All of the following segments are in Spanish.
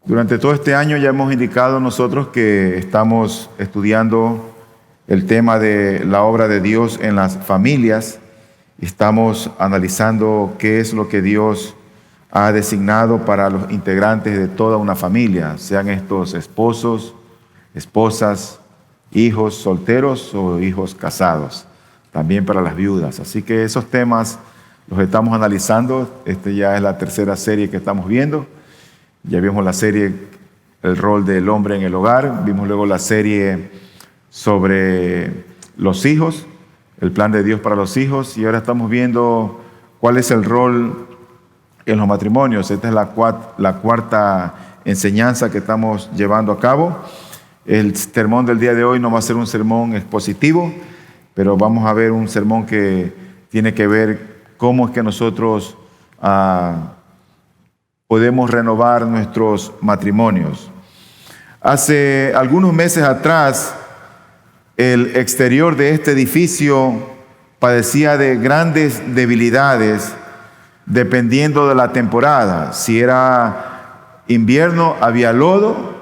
Durante todo este año ya hemos indicado nosotros que estamos estudiando el tema de la obra de Dios en las familias. Estamos analizando qué es lo que Dios ha designado para los integrantes de toda una familia, sean estos esposos, esposas, hijos solteros o hijos casados, también para las viudas. Así que esos temas los estamos analizando. Ya es la tercera serie que estamos viendo. Ya vimos la serie El rol del hombre en el hogar, vimos luego la serie sobre los hijos, el plan de Dios para los hijos, y ahora estamos viendo cuál es el rol en los matrimonios. Esta es la cuarta enseñanza que estamos llevando a cabo. El sermón del día de hoy no va a ser un sermón expositivo, pero vamos a ver un sermón que tiene que ver cómo es que nosotros podemos renovar nuestros matrimonios. Hace algunos meses atrás, el exterior de este edificio padecía de grandes debilidades dependiendo de la temporada. Si era invierno, había lodo,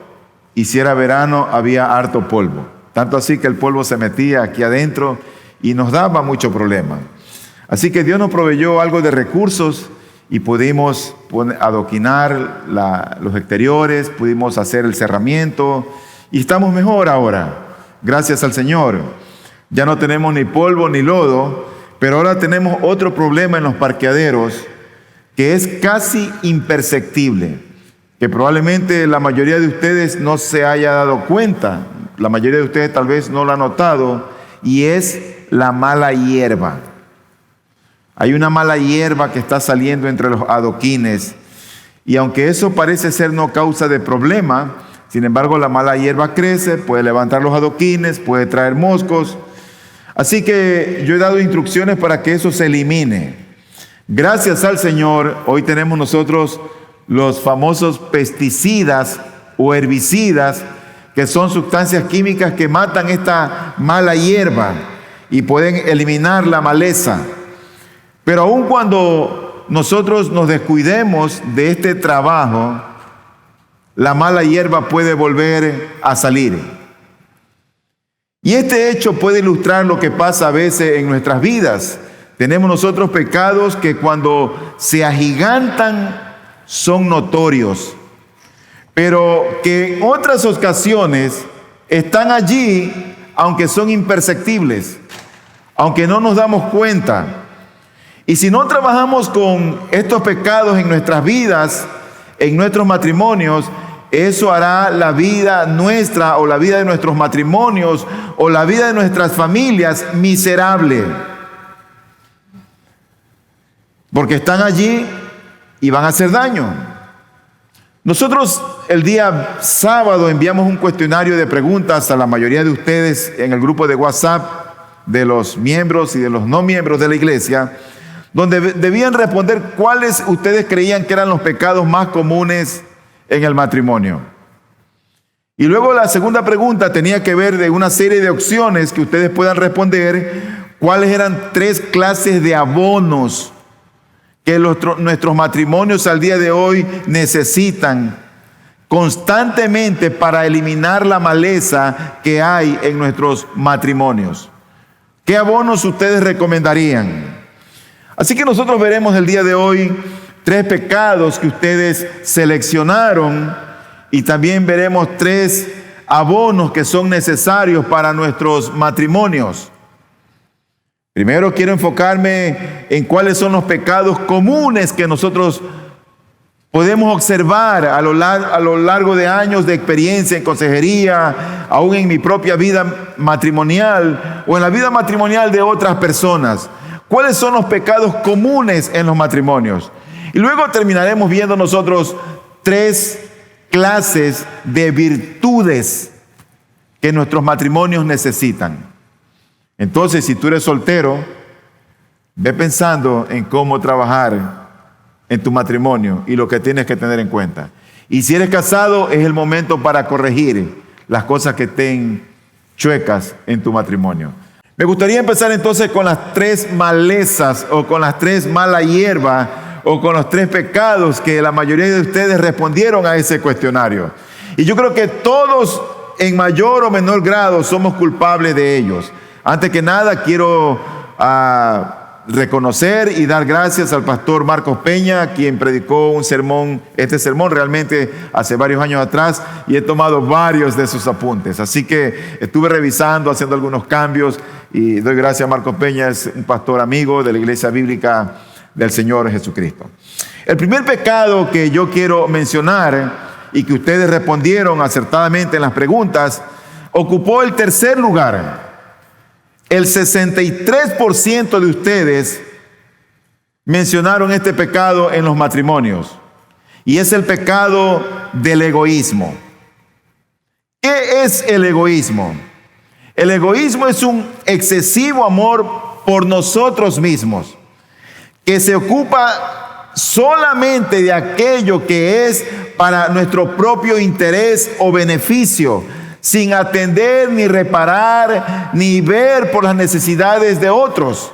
y si era verano, había harto polvo. Tanto así que el polvo se metía aquí adentro y nos daba mucho problema. Así que Dios nos proveyó algo de recursos y pudimos adoquinar los exteriores, pudimos hacer el cerramiento y estamos mejor ahora, gracias al Señor. Ya no tenemos ni polvo ni lodo, pero ahora tenemos otro problema en los parqueaderos que es casi imperceptible, que probablemente la mayoría de ustedes no se haya dado cuenta, la mayoría de ustedes tal vez no lo ha notado, y es la mala hierba. Hay una mala hierba que está saliendo entre los adoquines, y aunque eso parece ser no causa de problema, sin embargo la mala hierba crece, puede levantar los adoquines, puede traer moscos. Así que yo he dado instrucciones para que eso se elimine. Gracias al Señor, hoy tenemos nosotros los famosos pesticidas o herbicidas, que son sustancias químicas que matan esta mala hierba y pueden eliminar la maleza. Pero aun cuando nosotros nos descuidemos de este trabajo, la mala hierba puede volver a salir. Y este hecho puede ilustrar lo que pasa a veces en nuestras vidas. Tenemos nosotros pecados que cuando se agigantan son notorios, pero que en otras ocasiones están allí, aunque son imperceptibles, aunque no nos damos cuenta. Y si no trabajamos con estos pecados en nuestras vidas, en nuestros matrimonios, eso hará la vida nuestra o la vida de nuestros matrimonios o la vida de nuestras familias miserable. Porque están allí y van a hacer daño. Nosotros el día sábado enviamos un cuestionario de preguntas a la mayoría de ustedes en el grupo de WhatsApp de los miembros y de los no miembros de la iglesia, donde debían responder cuáles ustedes creían que eran los pecados más comunes en el matrimonio. Y luego la segunda pregunta tenía que ver de una serie de opciones que ustedes puedan responder, cuáles eran 3 clases de abonos que nuestros matrimonios al día de hoy necesitan constantemente para eliminar la maleza que hay en nuestros matrimonios. ¿Qué abonos ustedes recomendarían? Así que nosotros veremos el día de hoy 3 pecados que ustedes seleccionaron y también veremos 3 abonos que son necesarios para nuestros matrimonios. Primero quiero enfocarme en cuáles son los pecados comunes que nosotros podemos observar a lo largo de años de experiencia en consejería, aún en mi propia vida matrimonial o en la vida matrimonial de otras personas. ¿Cuáles son los pecados comunes en los matrimonios? Y luego terminaremos viendo nosotros 3 clases de virtudes que nuestros matrimonios necesitan. Entonces, si tú eres soltero, ve pensando en cómo trabajar en tu matrimonio y lo que tienes que tener en cuenta. Y si eres casado, es el momento para corregir las cosas que estén chuecas en tu matrimonio. Me gustaría empezar entonces con las 3 malezas o con las 3 mala hierba o con los 3 pecados que la mayoría de ustedes respondieron a ese cuestionario. Y yo creo que todos, en mayor o menor grado, somos culpables de ellos. Antes que nada, quiero reconocer y dar gracias al pastor Marcos Peña, quien predicó este sermón realmente hace varios años atrás, y he tomado varios de sus apuntes. Así que estuve revisando, haciendo algunos cambios, y doy gracias a Marcos Peña, es un pastor amigo de la Iglesia Bíblica del Señor Jesucristo. El primer pecado que yo quiero mencionar, y que ustedes respondieron acertadamente en las preguntas, ocupó el tercer lugar. El 63% de ustedes mencionaron este pecado en los matrimonios, y es el pecado del egoísmo. ¿Qué es el egoísmo? El egoísmo es un excesivo amor por nosotros mismos, que se ocupa solamente de aquello que es para nuestro propio interés o beneficio, sin atender, ni reparar, ni ver por las necesidades de otros.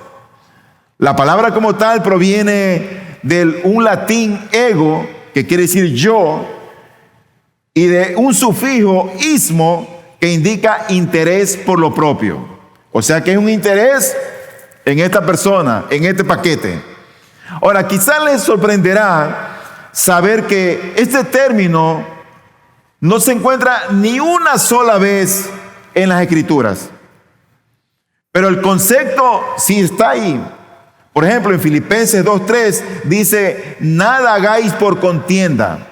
La palabra como tal proviene de un latín ego, que quiere decir yo, y de un sufijo ismo, que indica interés por lo propio. O sea que es un interés en esta persona, en este paquete. Ahora, quizás les sorprenderá saber que este término no se encuentra ni una sola vez en las Escrituras, pero el concepto sí está ahí. Por ejemplo, en Filipenses 2:3 dice: nada hagáis por contienda,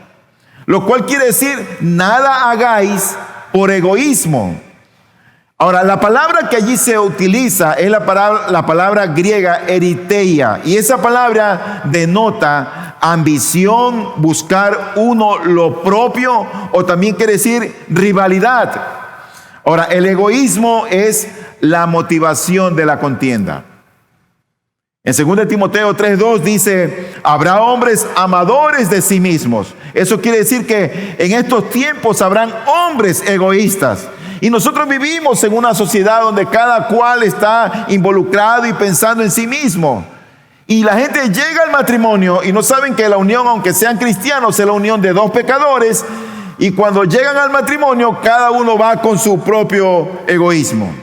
lo cual quiere decir nada hagáis por egoísmo. Ahora, la palabra que allí se utiliza es la palabra griega eriteia, y esa palabra denota ambición, buscar uno lo propio, o también quiere decir rivalidad. Ahora, el egoísmo es la motivación de la contienda. En 2 Timoteo 3:2 dice: habrá hombres amadores de sí mismos. Eso quiere decir que en estos tiempos habrán hombres egoístas. Y nosotros vivimos en una sociedad donde cada cual está involucrado y pensando en sí mismo. Y la gente llega al matrimonio y no saben que la unión, aunque sean cristianos, es la unión de 2 pecadores. Y cuando llegan al matrimonio, cada uno va con su propio egoísmo.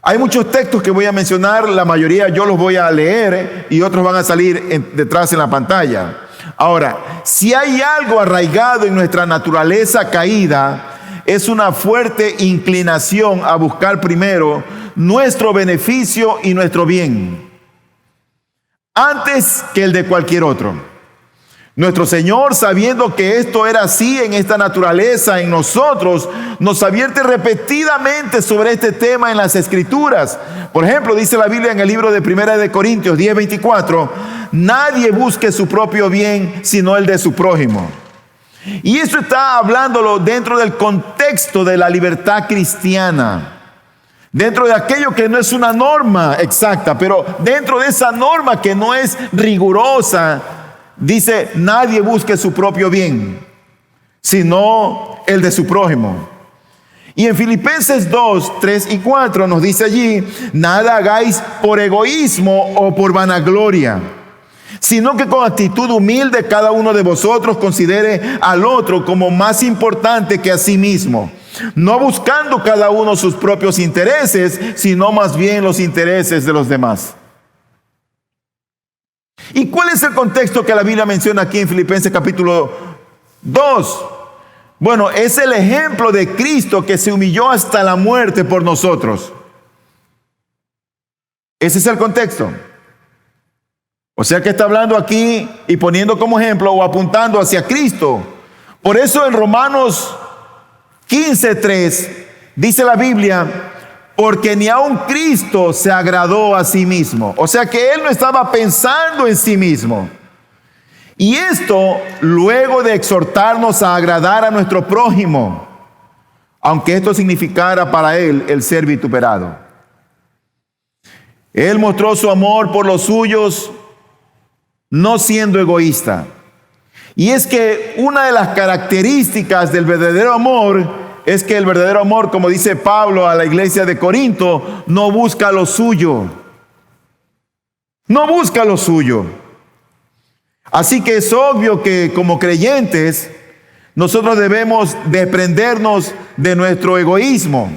Hay muchos textos que voy a mencionar, la mayoría yo los voy a leer y otros van a salir detrás en la pantalla. Ahora, si hay algo arraigado en nuestra naturaleza caída, es una fuerte inclinación a buscar primero nuestro beneficio y nuestro bien, antes que el de cualquier otro. Nuestro Señor, sabiendo que esto era así en esta naturaleza en nosotros, nos advierte repetidamente sobre este tema en las Escrituras. Por ejemplo, dice la Biblia en el libro de 1 Corintios 10:24: nadie busque su propio bien, sino el de su prójimo. Y eso está hablándolo dentro del contexto de la libertad cristiana, dentro de aquello que no es una norma exacta, pero dentro de esa norma que no es rigurosa, dice: nadie busque su propio bien, sino el de su prójimo. Y en Filipenses 2:3-4 nos dice allí: nada hagáis por egoísmo o por vanagloria, sino que con actitud humilde cada uno de vosotros considere al otro como más importante que a sí mismo, no buscando cada uno sus propios intereses, sino más bien los intereses de los demás. ¿Y cuál es el contexto que la Biblia menciona aquí en Filipenses capítulo 2? Bueno, es el ejemplo de Cristo que se humilló hasta la muerte por nosotros. Ese es el contexto. O sea que está hablando aquí y poniendo como ejemplo o apuntando hacia Cristo. Por eso en Romanos 15:3 dice la Biblia: porque ni aun Cristo se agradó a sí mismo. O sea que Él no estaba pensando en sí mismo. Y esto luego de exhortarnos a agradar a nuestro prójimo, aunque esto significara para Él el ser vituperado. Él mostró su amor por los suyos, no siendo egoísta. Y es que una de las características del verdadero amor es que el verdadero amor, como dice Pablo a la iglesia de Corinto, no busca lo suyo. No busca lo suyo. Así que es obvio que como creyentes nosotros debemos desprendernos de nuestro egoísmo.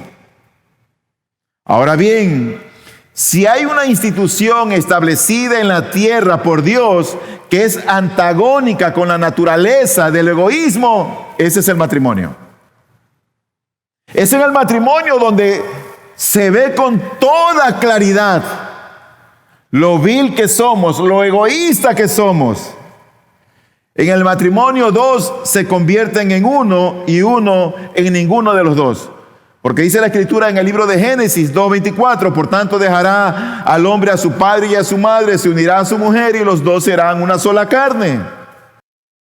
Ahora bien, si hay una institución establecida en la tierra por Dios que es antagónica con la naturaleza del egoísmo, ese es el matrimonio. Es en el matrimonio donde se ve con toda claridad lo vil que somos, lo egoísta que somos. En el matrimonio, dos se convierten en uno y uno en ninguno de los dos. Porque dice la Escritura en el libro de Génesis 2:24, por tanto dejará al hombre a su padre y a su madre, se unirá a su mujer y los dos serán una sola carne.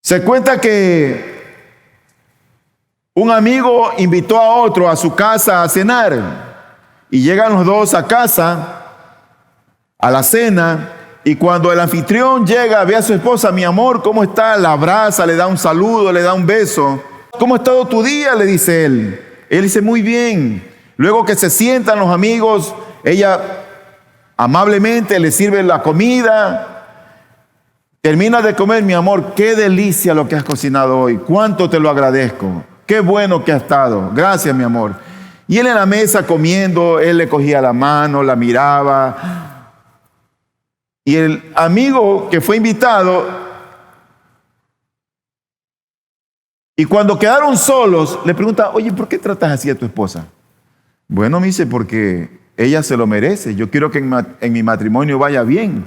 Se cuenta que un amigo invitó a otro a su casa a cenar y llegan los dos a casa a la cena, y cuando el anfitrión llega, ve a su esposa: mi amor, ¿cómo está? La abraza, le da un saludo, le da un beso. ¿Cómo ha estado tu día?, le dice él. Él dice: muy bien. Luego que se sientan los amigos, ella amablemente le sirve la comida. Termina de comer: mi amor, qué delicia lo que has cocinado hoy. Cuánto te lo agradezco. Qué bueno que ha estado. Gracias, mi amor. Y él en la mesa comiendo, él le cogía la mano, la miraba. Y el amigo que fue invitado, y cuando quedaron solos, le pregunta: oye, ¿por qué tratas así a tu esposa? Bueno, me dice, porque ella se lo merece. Yo quiero que en mi matrimonio vaya bien.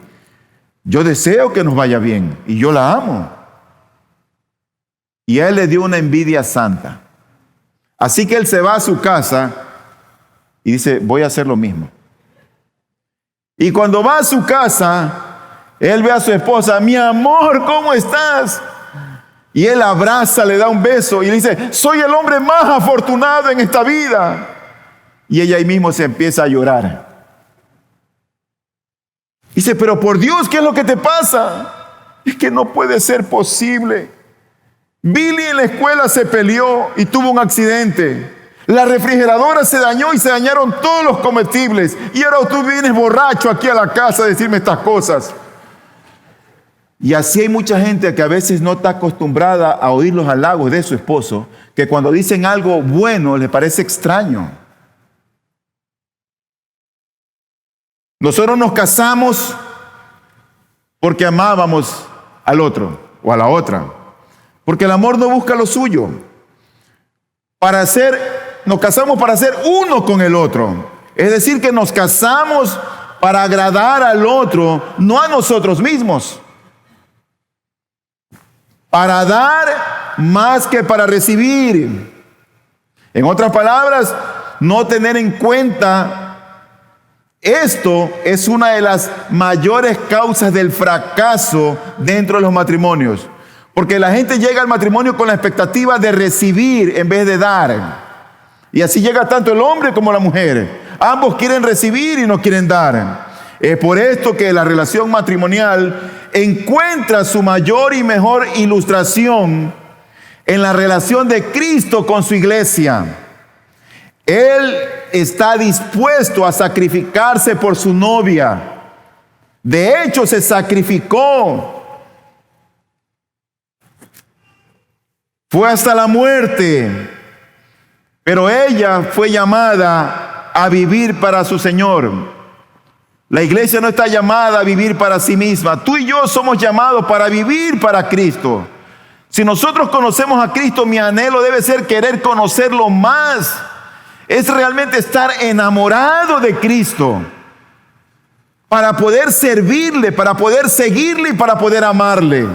Yo deseo que nos vaya bien y yo la amo. Y a él le dio una envidia santa. Así que él se va a su casa y dice: voy a hacer lo mismo. Y cuando va a su casa, él ve a su esposa: mi amor, ¿cómo estás? Y él la abraza, le da un beso y le dice: soy el hombre más afortunado en esta vida. Y ella ahí mismo se empieza a llorar. Dice: pero por Dios, ¿qué es lo que te pasa? Es que no puede ser posible. Billy en la escuela se peleó y tuvo un accidente. La refrigeradora se dañó y se dañaron todos los comestibles. Y ahora tú vienes borracho aquí a la casa a decirme estas cosas. Y así hay mucha gente que a veces no está acostumbrada a oír los halagos de su esposo, que cuando dicen algo bueno le parece extraño. Nosotros nos casamos porque amábamos al otro o a la otra. Porque el amor no busca lo suyo. Nos casamos para ser uno con el otro. Es decir, que nos casamos para agradar al otro, no a nosotros mismos. Para dar más que para recibir. En otras palabras, no tener en cuenta esto es una de las mayores causas del fracaso dentro de los matrimonios. Porque la gente llega al matrimonio con la expectativa de recibir en vez de dar. Y así llega tanto el hombre como la mujer. Ambos quieren recibir y no quieren dar. Es por esto que la relación matrimonial encuentra su mayor y mejor ilustración en la relación de Cristo con su iglesia. Él está dispuesto a sacrificarse por su novia. De hecho, se sacrificó. Fue hasta la muerte. Pero ella fue llamada a vivir para su Señor. La iglesia no está llamada a vivir para sí misma. Tú y yo somos llamados para vivir para Cristo. Si nosotros conocemos a Cristo, mi anhelo debe ser querer conocerlo más. Es realmente estar enamorado de Cristo para poder servirle, para poder seguirle y para poder amarle.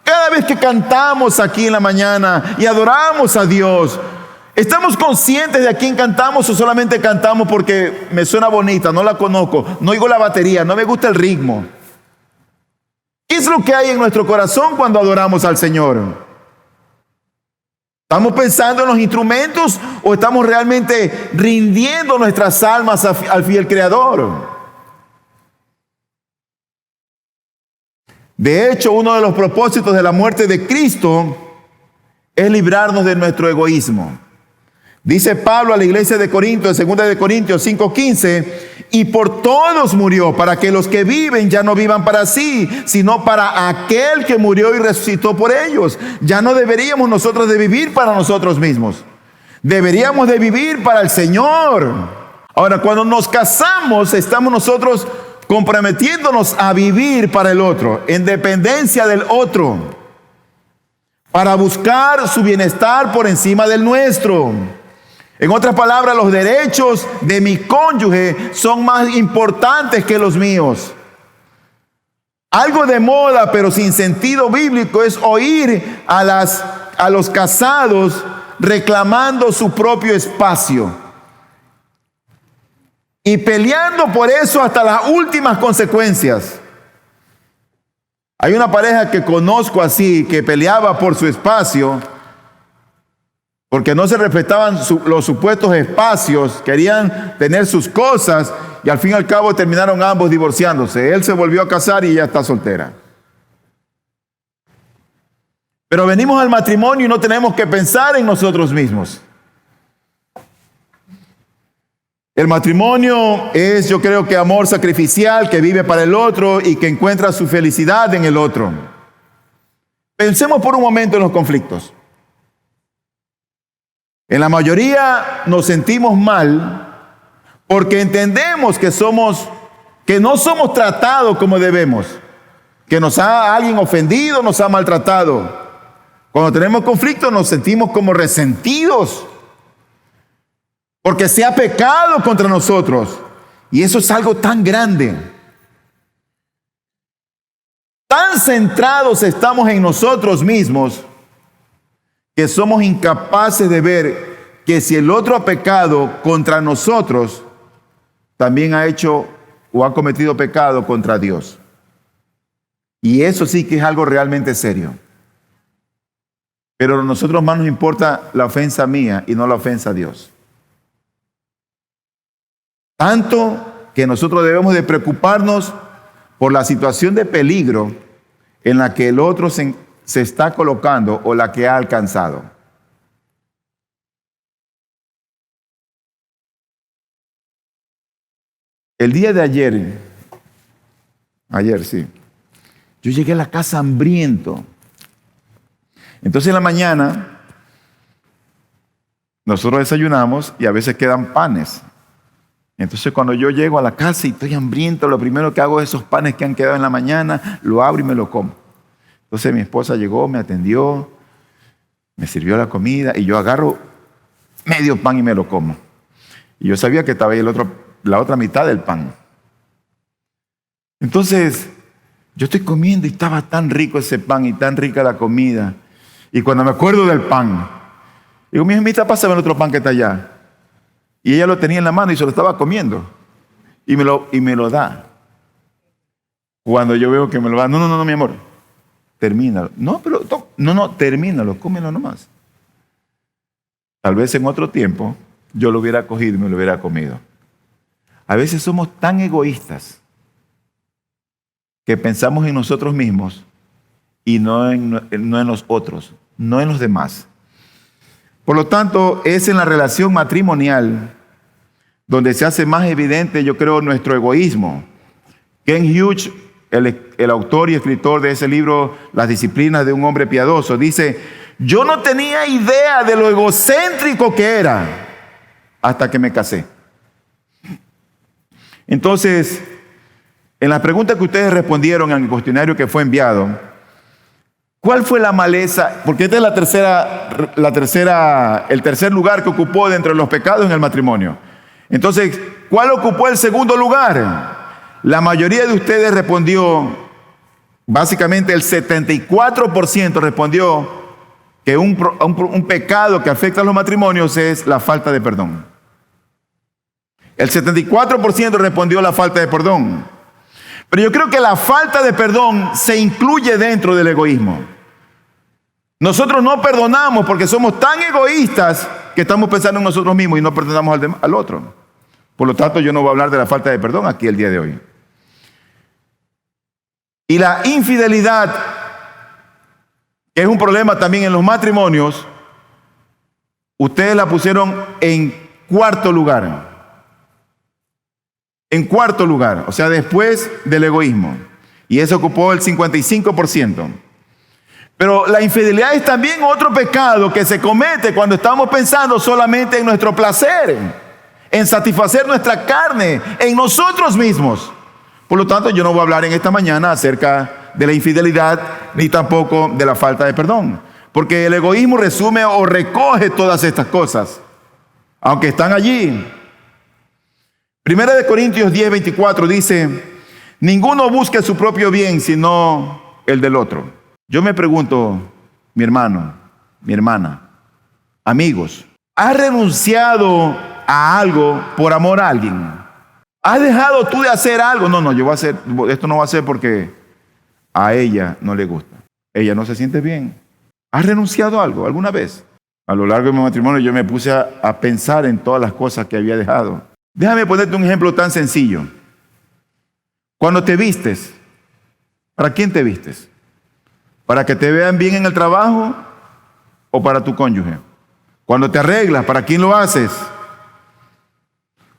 Cada vez que cantamos aquí en la mañana y adoramos a Dios, ¿estamos conscientes de a quién cantamos o solamente cantamos porque me suena bonita, no la conozco, no oigo la batería, no me gusta el ritmo? ¿Qué es lo que hay en nuestro corazón cuando adoramos al Señor? ¿Estamos pensando en los instrumentos o estamos realmente rindiendo nuestras almas al fiel Creador? De hecho, uno de los propósitos de la muerte de Cristo es librarnos de nuestro egoísmo. Dice Pablo a la iglesia de Corinto, en 2 de Corintios 5:15, y por todos murió, para que los que viven ya no vivan para sí, sino para aquel que murió y resucitó por ellos. Ya no deberíamos nosotros de vivir para nosotros mismos. Deberíamos de vivir para el Señor. Ahora, cuando nos casamos, estamos nosotros comprometiéndonos a vivir para el otro, en dependencia del otro, para buscar su bienestar por encima del nuestro. En otras palabras, los derechos de mi cónyuge son más importantes que los míos. Algo de moda, pero sin sentido bíblico, es oír a los casados reclamando su propio espacio y peleando por eso hasta las últimas consecuencias. Hay una pareja que conozco así, que peleaba por su espacio, porque no se respetaban los supuestos espacios, querían tener sus cosas y al fin y al cabo terminaron ambos divorciándose. Él se volvió a casar y ella está soltera. Pero venimos al matrimonio y no tenemos que pensar en nosotros mismos. El matrimonio es, yo creo que amor sacrificial, que vive para el otro y que encuentra su felicidad en el otro. Pensemos por un momento en los conflictos. En la mayoría nos sentimos mal porque entendemos que no somos tratados como debemos, que alguien ofendido, nos ha maltratado. Cuando tenemos conflicto nos sentimos como resentidos porque se ha pecado contra nosotros. Y eso es algo tan grande. Tan centrados estamos en nosotros mismos que somos incapaces de ver que si el otro ha pecado contra nosotros, también ha hecho o ha cometido pecado contra Dios. Y eso sí que es algo realmente serio. Pero a nosotros más nos importa la ofensa mía y no la ofensa a Dios. Tanto que nosotros debemos de preocuparnos por la situación de peligro en la que el otro se está colocando o la que ha alcanzado. El día de ayer sí, yo llegué a la casa hambriento. Entonces en la mañana nosotros desayunamos y a veces quedan panes. Entonces cuando yo llego a la casa y estoy hambriento, lo primero que hago es esos panes que han quedado en la mañana, lo abro y me lo como. Entonces mi esposa llegó, me atendió, me sirvió la comida y yo agarro medio pan y me lo como. Y yo sabía que estaba ahí la otra mitad del pan. Entonces yo estoy comiendo y estaba tan rico ese pan y tan rica la comida. Y cuando me acuerdo del pan, digo, mi hijita, pásame el otro pan que está allá. Y ella lo tenía en la mano y se lo estaba comiendo. Y me lo da. Cuando yo veo que me lo da, no, mi amor, termínalo. Termínalo, cómelo nomás. Tal vez en otro tiempo yo lo hubiera cogido y me lo hubiera comido. A veces somos tan egoístas que pensamos en nosotros mismos y no en los otros, no en los demás. Por lo tanto, es en la relación matrimonial donde se hace más evidente, yo creo, nuestro egoísmo. Ken Hughes, el autor y escritor de ese libro, Las disciplinas de un hombre piadoso, dice, yo no tenía idea de lo egocéntrico que era hasta que me casé. Entonces, en la pregunta que ustedes respondieron en el cuestionario que fue enviado, ¿cuál fue la maleza? Porque esta es el tercer lugar que ocupó dentro de los pecados en el matrimonio. Entonces, ¿cuál ocupó el segundo lugar? La mayoría de ustedes respondió, básicamente el 74% respondió que un pecado que afecta a los matrimonios es la falta de perdón. El 74% respondió la falta de perdón. Pero yo creo que la falta de perdón se incluye dentro del egoísmo. Nosotros no perdonamos porque somos tan egoístas que estamos pensando en nosotros mismos y no perdonamos al otro. Por lo tanto, yo no voy a hablar de la falta de perdón aquí el día de hoy. Y la infidelidad, que es un problema también en los matrimonios, ustedes la pusieron en cuarto lugar. en cuarto lugar, o sea, después del egoísmo. Y eso ocupó el 55%. Pero la infidelidad es también otro pecado que se comete cuando estamos pensando solamente en nuestro placer, en satisfacer nuestra carne, en nosotros mismos. Por lo tanto, yo no voy a hablar en esta mañana acerca de la infidelidad, ni tampoco de la falta de perdón. Porque el egoísmo resume o recoge todas estas cosas, aunque están allí. Primera de Corintios 10:24 dice: ninguno busque su propio bien, sino el del otro. Yo me pregunto, mi hermano, mi hermana, amigos, ¿has renunciado a algo por amor a alguien? ¿Has dejado tú de hacer algo? No, yo voy a hacer, esto no va a ser porque a ella no le gusta. Ella no se siente bien. ¿Has renunciado a algo alguna vez? A lo largo de mi matrimonio yo me puse a pensar en todas las cosas que había dejado. Déjame ponerte un ejemplo tan sencillo. Cuando te vistes, ¿para quién te vistes? ¿Para que te vean bien en el trabajo o para tu cónyuge? Cuando te arreglas, ¿para quién lo haces?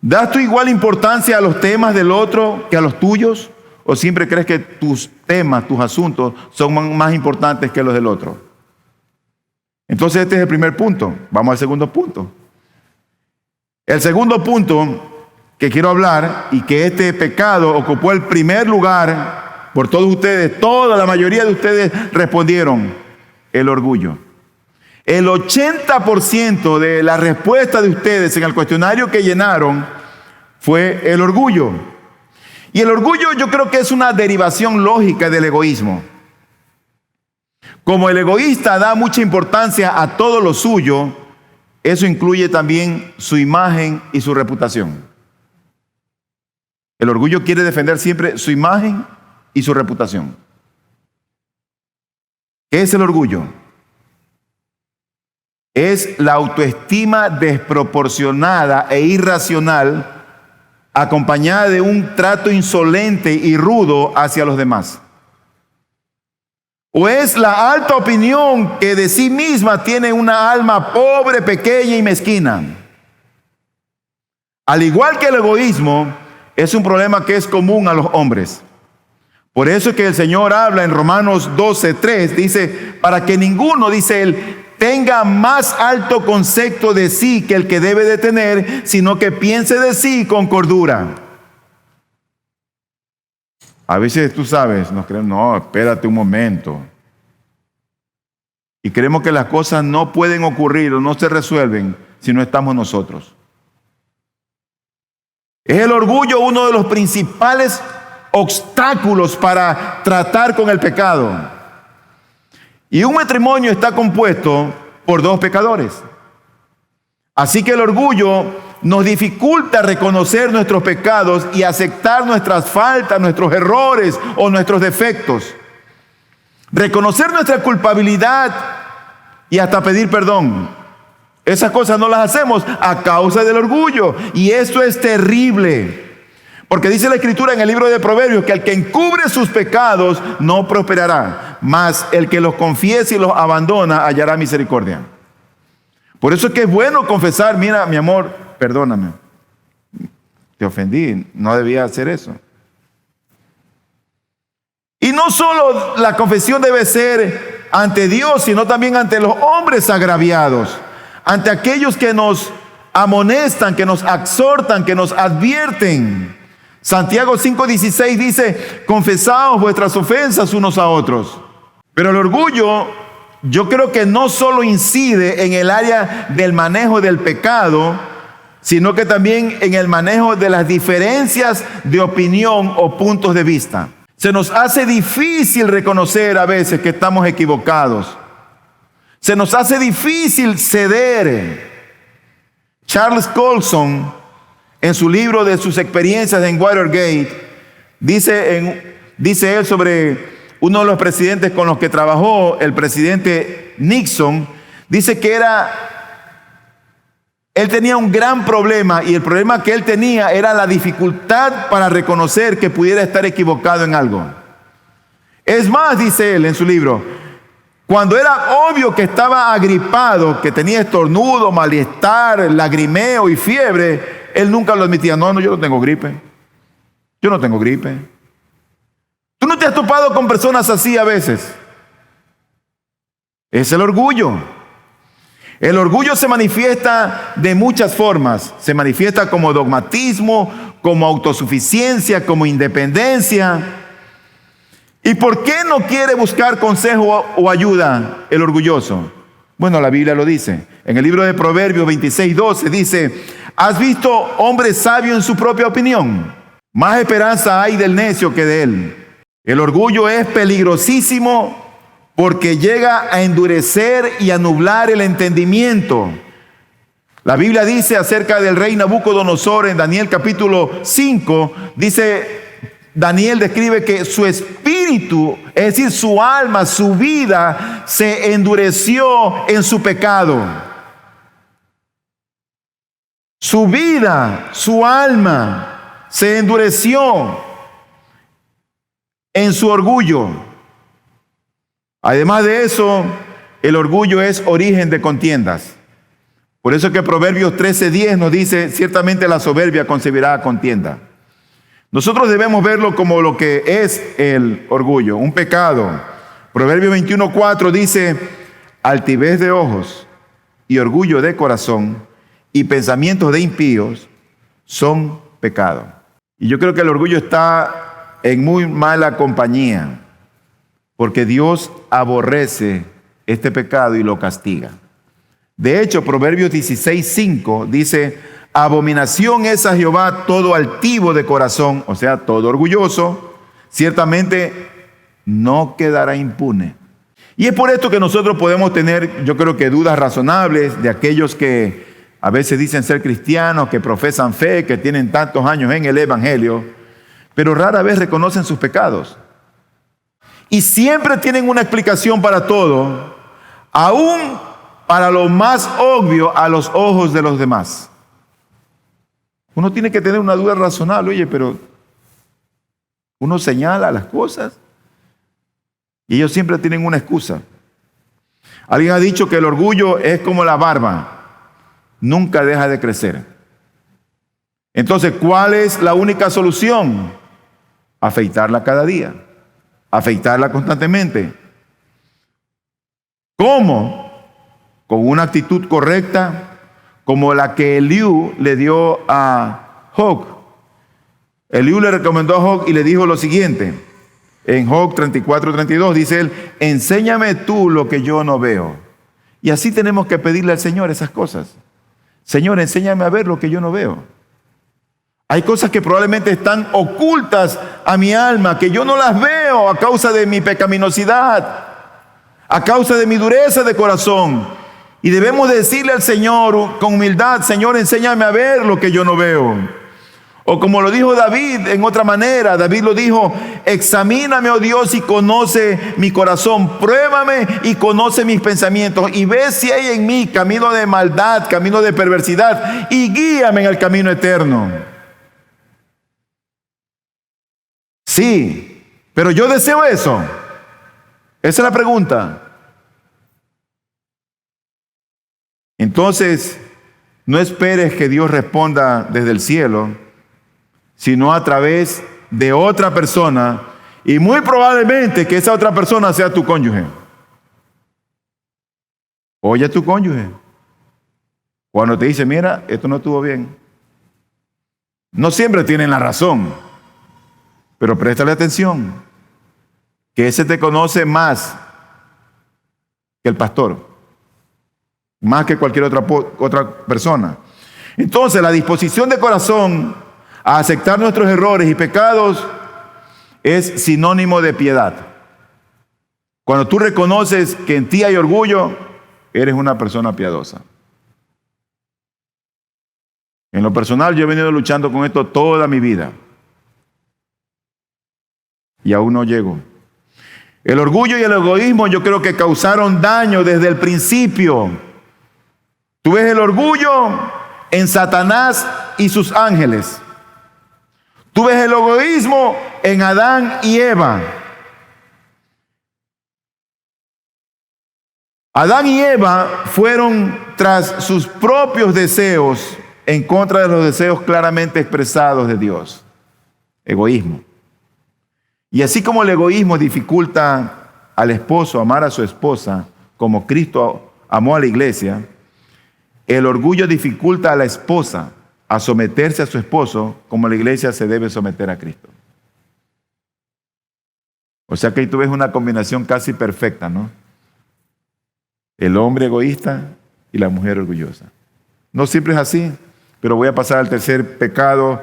¿Das tú igual importancia a los temas del otro que a los tuyos? ¿O siempre crees que tus temas, tus asuntos son más importantes que los del otro? Entonces este es el primer punto. Vamos al segundo punto. El segundo punto que quiero hablar, y que este pecado ocupó el primer lugar por todos ustedes, toda la mayoría de ustedes respondieron: el orgullo. El 80% de la respuesta de ustedes en el cuestionario que llenaron fue el orgullo. Y el orgullo yo creo que es una derivación lógica del egoísmo. Como el egoísta da mucha importancia a todo lo suyo, eso incluye también su imagen y su reputación. El orgullo quiere defender siempre su imagen y su reputación. ¿Qué es el orgullo? Es la autoestima desproporcionada e irracional, acompañada de un trato insolente y rudo hacia los demás. O es la alta opinión que de sí misma tiene una alma pobre, pequeña y mezquina. Al igual que el egoísmo, es un problema que es común a los hombres. Por eso es que el Señor habla en Romanos 12:3, dice: para que ninguno, dice él, tenga más alto concepto de sí que el que debe de tener, sino que piense de sí con cordura. A veces tú sabes, nos creemos, no, espérate un momento. Y creemos que las cosas no pueden ocurrir o no se resuelven si no estamos nosotros. Es el orgullo uno de los principales obstáculos para tratar con el pecado. Y un matrimonio está compuesto por dos pecadores. Así que el orgullo nos dificulta reconocer nuestros pecados y aceptar nuestras faltas, nuestros errores o nuestros defectos. Reconocer nuestra culpabilidad y hasta pedir perdón. Esas cosas no las hacemos a causa del orgullo. Y esto es terrible. Porque dice la Escritura en el libro de Proverbios que el que encubre sus pecados no prosperará, mas el que los confiese y los abandona hallará misericordia. Por eso es que es bueno confesar: mira, mi amor, perdóname, te ofendí, no debía hacer eso. Y no solo la confesión debe ser ante Dios, sino también ante los hombres agraviados, ante aquellos que nos amonestan, que nos exhortan, que nos advierten. Santiago 5:16 dice: confesaos vuestras ofensas unos a otros. Pero el orgullo, yo creo que no solo incide en el área del manejo del pecado, sino que también en el manejo de las diferencias de opinión o puntos de vista. Se nos hace difícil reconocer a veces que estamos equivocados. Se nos hace difícil ceder. Charles Colson, en su libro de sus experiencias en Watergate, dice él sobre uno de los presidentes con los que trabajó, el presidente Nixon, dice que él tenía un gran problema, y el problema que él tenía era la dificultad para reconocer que pudiera estar equivocado en algo. Es más, dice él en su libro, cuando era obvio que estaba agripado, que tenía estornudo, malestar, lagrimeo y fiebre, él nunca lo admitía. No, yo no tengo gripe. Yo no tengo gripe. ¿Tú no te has topado con personas así a veces? Es el orgullo. El orgullo se manifiesta de muchas formas. Se manifiesta como dogmatismo, como autosuficiencia, como independencia. ¿Y por qué no quiere buscar consejo o ayuda el orgulloso? Bueno, la Biblia lo dice. En el libro de Proverbios 26:12 dice: ¿has visto hombre sabio en su propia opinión? Más esperanza hay del necio que de él. El orgullo es peligrosísimo porque llega a endurecer y a nublar el entendimiento. La Biblia dice acerca del rey Nabucodonosor en Daniel capítulo 5, Daniel describe que su espíritu, es decir, su alma, su vida, se endureció en su pecado. Su vida, su alma, se endureció en su orgullo. Además de eso, el orgullo es origen de contiendas. Por eso que Proverbios 13:10 nos dice: ciertamente la soberbia concebirá contienda. Nosotros debemos verlo como lo que es el orgullo, un pecado. Proverbios 21:4 dice: altivez de ojos y orgullo de corazón y pensamientos de impíos son pecado. Y yo creo que el orgullo está en muy mala compañía, porque Dios aborrece este pecado y lo castiga. De hecho, Proverbios 16:5 dice: abominación es a Jehová todo altivo de corazón, o sea, todo orgulloso, ciertamente no quedará impune. Y es por esto que nosotros podemos tener, yo creo que dudas razonables de aquellos que a veces dicen ser cristianos, que profesan fe, que tienen tantos años en el evangelio, pero rara vez reconocen sus pecados. Y siempre tienen una explicación para todo, aún para lo más obvio a los ojos de los demás. Uno tiene que tener una duda razonable. Oye, pero uno señala las cosas y ellos siempre tienen una excusa. Alguien ha dicho que el orgullo es como la barba, nunca deja de crecer. Entonces, ¿cuál es la única solución? Afeitarla cada día, afeitarla constantemente. ¿Cómo? Con una actitud correcta, como la que Eliú le dio a Job. Eliú le recomendó a Job y le dijo lo siguiente. En Job 34:32 dice él: enséñame tú lo que yo no veo. Y así tenemos que pedirle al Señor esas cosas. Señor, enséñame a ver lo que yo no veo. Hay cosas que probablemente están ocultas a mi alma, que yo no las veo a causa de mi pecaminosidad, a causa de mi dureza de corazón. Y debemos decirle al Señor con humildad: Señor, enséñame a ver lo que yo no veo. O como lo dijo David en otra manera, David lo dijo: examíname, oh Dios, y conoce mi corazón, pruébame y conoce mis pensamientos, y ve si hay en mí camino de maldad, camino de perversidad, y guíame en el camino eterno. Sí, pero yo deseo eso. Esa es la pregunta. Entonces, no esperes que Dios responda desde el cielo, sino a través de otra persona, y muy probablemente que esa otra persona sea tu cónyuge. Oye a tu cónyuge cuando te dice: mira, esto no estuvo bien. No siempre tienen la razón, pero préstale atención, que ese te conoce más que el pastor, más que cualquier otra persona. Entonces, la disposición de corazón a aceptar nuestros errores y pecados es sinónimo de piedad. Cuando tú reconoces que en ti hay orgullo, eres una persona piadosa. En lo personal, yo he venido luchando con esto toda mi vida y aún no llego. El orgullo y el egoísmo, yo creo que causaron daño desde el principio. Tú ves el orgullo en Satanás y sus ángeles. Tú ves el egoísmo en Adán y Eva. Adán y Eva fueron tras sus propios deseos en contra de los deseos claramente expresados de Dios. Egoísmo. Y así como el egoísmo dificulta al esposo amar a su esposa como Cristo amó a la iglesia, el orgullo dificulta a la esposa a someterse a su esposo como la iglesia se debe someter a Cristo. O sea que ahí tú ves una combinación casi perfecta, ¿no? El hombre egoísta y la mujer orgullosa. No siempre es así, pero voy a pasar al tercer pecado.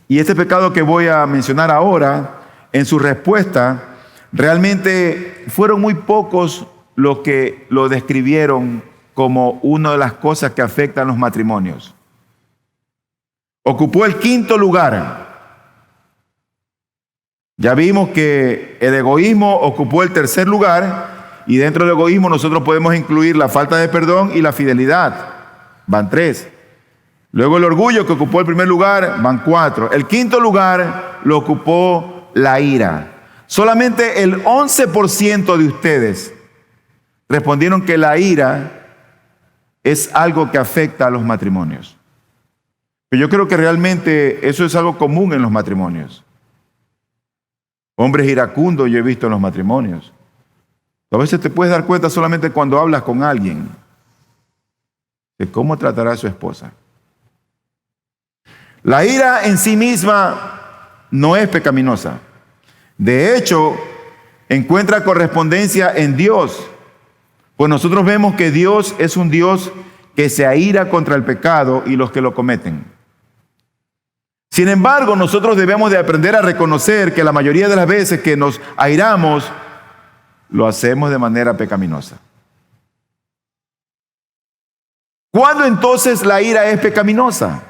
Y este pecado que voy a mencionar ahora, en su respuesta, realmente fueron muy pocos los que lo describieron como una de las cosas que afectan los matrimonios. Ocupó el quinto lugar. Ya vimos que el egoísmo ocupó el tercer lugar y dentro del egoísmo nosotros podemos incluir la falta de perdón y la fidelidad. Van 3. Luego el orgullo, que ocupó el primer lugar, van 4. El quinto lugar lo ocupó la ira. Solamente el 11% de ustedes respondieron que la ira es algo que afecta a los matrimonios. Pero yo creo que realmente eso es algo común en los matrimonios. Hombres iracundos yo he visto en los matrimonios. A veces te puedes dar cuenta solamente cuando hablas con alguien de cómo tratará a su esposa. La ira en sí misma no es pecaminosa. De hecho, encuentra correspondencia en Dios. Pues nosotros vemos que Dios es un Dios que se aira contra el pecado y los que lo cometen. Sin embargo, nosotros debemos de aprender a reconocer que la mayoría de las veces que nos airamos, lo hacemos de manera pecaminosa. ¿Cuándo entonces la ira es pecaminosa?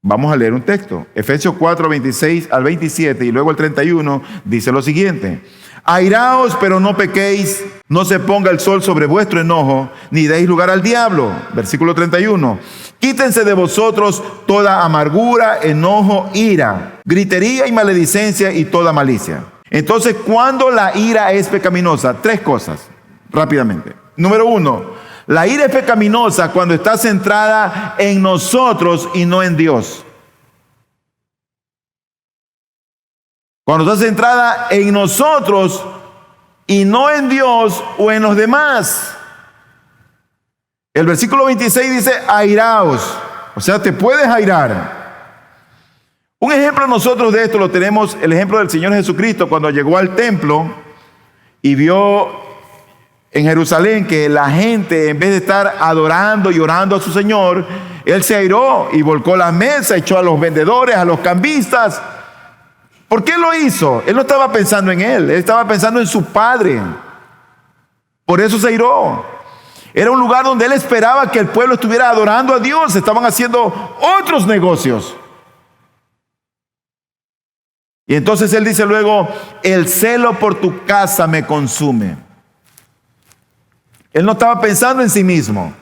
Vamos a leer un texto. Efesios 4, 26 al 27 y luego el 31 dice lo siguiente. Airaos, pero no pequéis, no se ponga el sol sobre vuestro enojo, ni deis lugar al diablo. Versículo 31. Quítense de vosotros toda amargura, enojo, ira, gritería y maledicencia y toda malicia. Entonces, ¿cuándo la ira es pecaminosa? 3 cosas, rápidamente. Número 1, la ira es pecaminosa cuando está centrada en nosotros y no en Dios. Cuando está centrada en nosotros y no en Dios o en los demás. El versículo 26 dice, airaos. O sea, te puedes airar. Un ejemplo nosotros de esto lo tenemos, el ejemplo del Señor Jesucristo cuando llegó al templo y vio en Jerusalén que la gente, en vez de estar adorando y orando a su Señor, Él se airó y volcó la mesa, echó a los vendedores, a los cambistas. ¿Por qué lo hizo? Él no estaba pensando en Él estaba pensando en su Padre. Por eso se airó. Era un lugar donde Él esperaba que el pueblo estuviera adorando a Dios. Estaban haciendo otros negocios. Y entonces Él dice luego, el celo por tu casa me consume. Él no estaba pensando en sí mismo.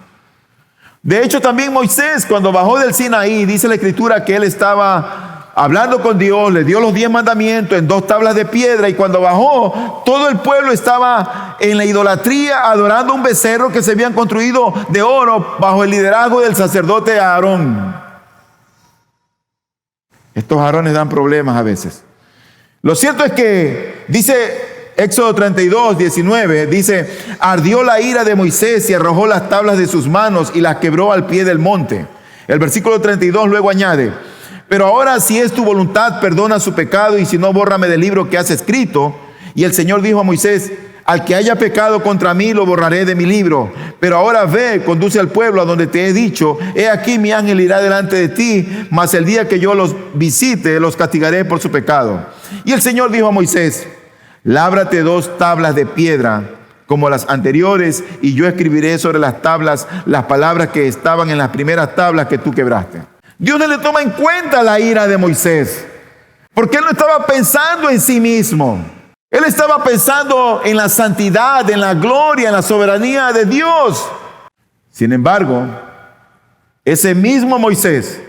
De hecho, también Moisés, cuando bajó del Sinaí, dice la Escritura que él estaba hablando con Dios, le dio los 10 mandamientos en 2 tablas de piedra, y cuando bajó, todo el pueblo estaba en la idolatría, adorando un becerro que se habían construido de oro bajo el liderazgo del sacerdote Aarón. Estos Aarones dan problemas a veces. Lo cierto es que dice Éxodo 32, 19, dice, ardió la ira de Moisés y arrojó las tablas de sus manos y las quebró al pie del monte. El versículo 32 luego añade, pero ahora si es tu voluntad, perdona su pecado, y si no, bórrame del libro que has escrito. Y el Señor dijo a Moisés, al que haya pecado contra mí, lo borraré de mi libro. Pero ahora ve, conduce al pueblo a donde te he dicho, he aquí mi ángel irá delante de ti, mas el día que yo los visite, los castigaré por su pecado. Y el Señor dijo a Moisés, lábrate 2 tablas de piedra como las anteriores, y yo escribiré sobre las tablas las palabras que estaban en las primeras tablas que tú quebraste. Dios no le toma en cuenta la ira de Moisés, porque él no estaba pensando en sí mismo. Él estaba pensando en la santidad, en la gloria, en la soberanía de Dios. Sin embargo, ese mismo Moisés,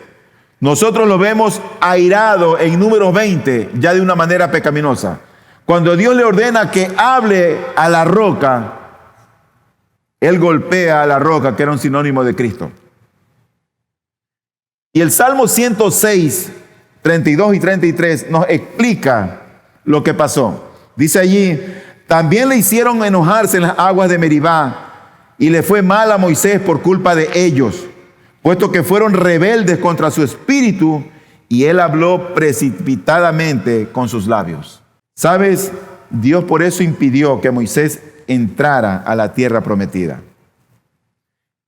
nosotros lo vemos airado en Números 20, ya de una manera pecaminosa. Cuando Dios le ordena que hable a la roca, él golpea a la roca, que era un sinónimo de Cristo. Y el Salmo 106 32 y 33 nos explica lo que pasó. Dice allí, también le hicieron enojarse en las aguas de Meribá, y le fue mal a Moisés por culpa de ellos, puesto que fueron rebeldes contra su espíritu, y él habló precipitadamente con sus labios. ¿Sabes? Dios por eso impidió que Moisés entrara a la tierra prometida.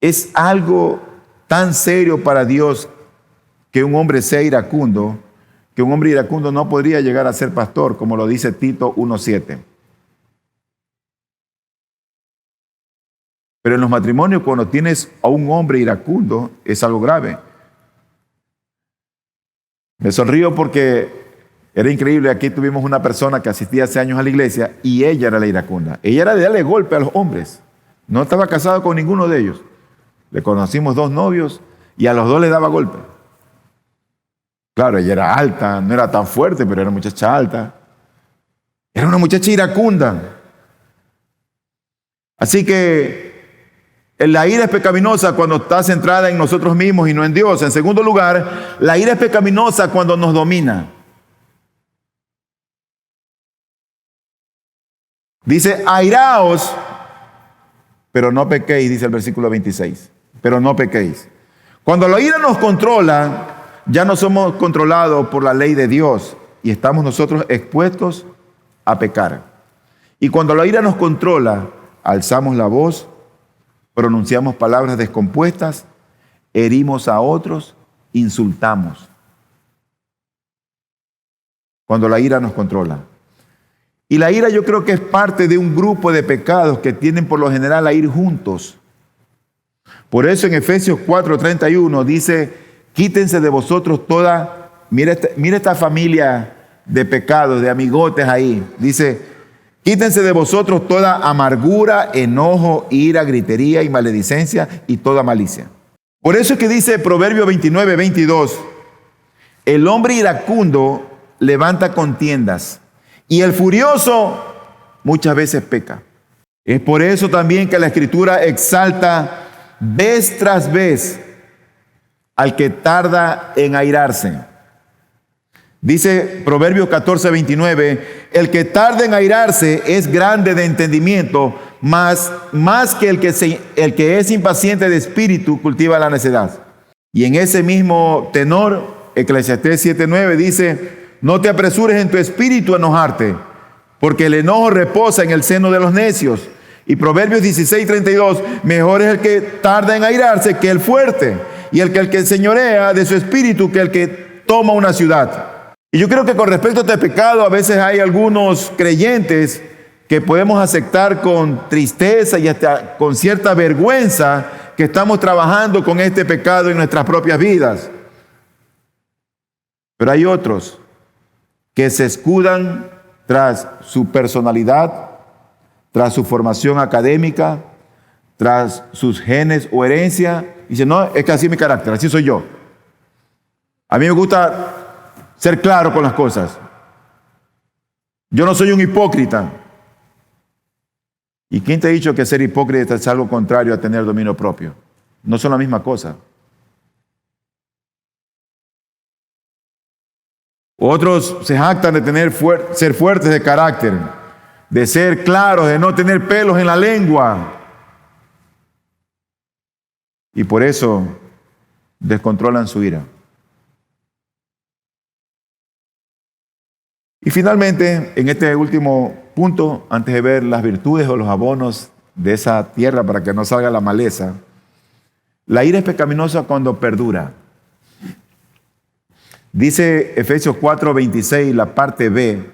Es algo tan serio para Dios que un hombre sea iracundo, que un hombre iracundo no podría llegar a ser pastor, como lo dice Tito 1:7. Pero en los matrimonios, cuando tienes a un hombre iracundo, es algo grave. Me sonrío porque era increíble. Aquí tuvimos una persona que asistía hace años a la iglesia y ella era la iracunda. Ella era de darle golpe a los hombres. No estaba casada con ninguno de ellos. Le conocimos 2 novios y a los 2 le daba golpe. Claro, ella era alta, no era tan fuerte, pero era una muchacha alta. Era una muchacha iracunda. Así que la ira es pecaminosa cuando está centrada en nosotros mismos y no en Dios. En segundo lugar, la ira es pecaminosa cuando nos domina. Dice, airaos, pero no pequéis, dice el versículo 26. Pero no pequéis. Cuando la ira nos controla, ya no somos controlados por la ley de Dios y estamos nosotros expuestos a pecar. Y cuando la ira nos controla, alzamos la voz, pronunciamos palabras descompuestas, herimos a otros, insultamos. Cuando la ira nos controla. Y la ira yo creo que es parte de un grupo de pecados que tienden por lo general a ir juntos. Por eso en Efesios 4:31 dice, quítense de vosotros toda, mira esta familia de pecados, de amigotes ahí. Dice, quítense de vosotros toda amargura, enojo, ira, gritería y maledicencia y toda malicia. Por eso es que dice Proverbio 29:22, el hombre iracundo levanta contiendas y el furioso muchas veces peca. Es por eso también que la Escritura exalta vez tras vez al que tarda en airarse. Dice Proverbios 14:29, el que tarda en airarse es grande de entendimiento, más que el que es impaciente de espíritu cultiva la necedad. Y en ese mismo tenor, Eclesiastés 7:9 dice, no te apresures en tu espíritu a enojarte, porque el enojo reposa en el seno de los necios. Y Proverbios 16:32, mejor es el que tarda en airarse que el fuerte, y el que señorea de su espíritu que el que toma una ciudad. Y yo creo que con respecto a este pecado, a veces hay algunos creyentes que podemos aceptar con tristeza y hasta con cierta vergüenza que estamos trabajando con este pecado en nuestras propias vidas. Pero hay otros que se escudan tras su personalidad, tras su formación académica, tras sus genes o herencia, y dicen, no, es que así es mi carácter, así soy yo. A mí me gusta ser claro con las cosas. Yo no soy un hipócrita. ¿Y quién te ha dicho que ser hipócrita es algo contrario a tener dominio propio? No son la misma cosa. Otros se jactan de ser fuertes de carácter, de ser claros, de no tener pelos en la lengua. Y por eso descontrolan su ira. Y finalmente, en este último punto, antes de ver las virtudes o los abonos de esa tierra para que no salga la maleza, la ira es pecaminosa cuando perdura. Dice Efesios 4:26, la parte B,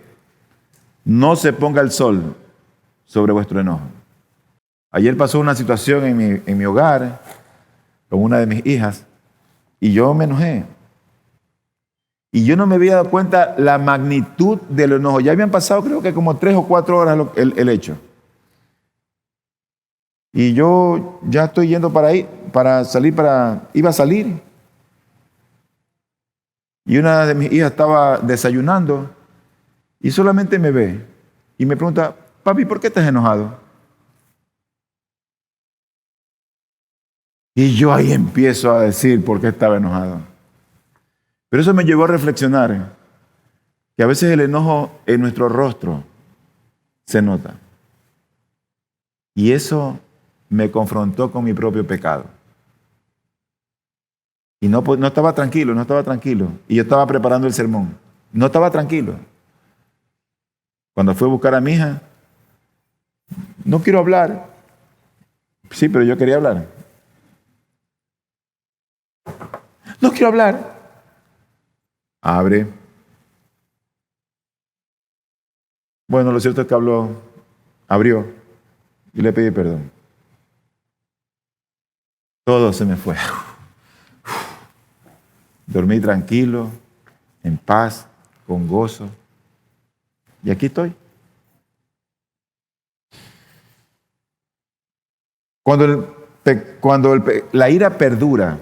no se ponga el sol sobre vuestro enojo. Ayer pasó una situación en mi hogar con una de mis hijas y yo me enojé. Y yo no me había dado cuenta la magnitud del enojo. Ya habían pasado creo que como 3 o 4 horas el hecho. Y yo ya estoy yendo iba a salir. Y una de mis hijas estaba desayunando y solamente me ve y me pregunta, papi, ¿por qué estás enojado? Y yo ahí empiezo a decir por qué estaba enojado. Pero eso me llevó a reflexionar que a veces el enojo en nuestro rostro se nota. Y eso me confrontó con mi propio pecado. Y no estaba tranquilo. Y yo estaba preparando el sermón. No estaba tranquilo. Cuando fui a buscar a mi hija, no quiero hablar. Sí, pero yo quería hablar. No quiero hablar. Abre. Bueno, lo cierto es que abrió y le pedí perdón. Todo se me fue. Dormí tranquilo, en paz, con gozo. Y aquí estoy. Cuando la ira perdura,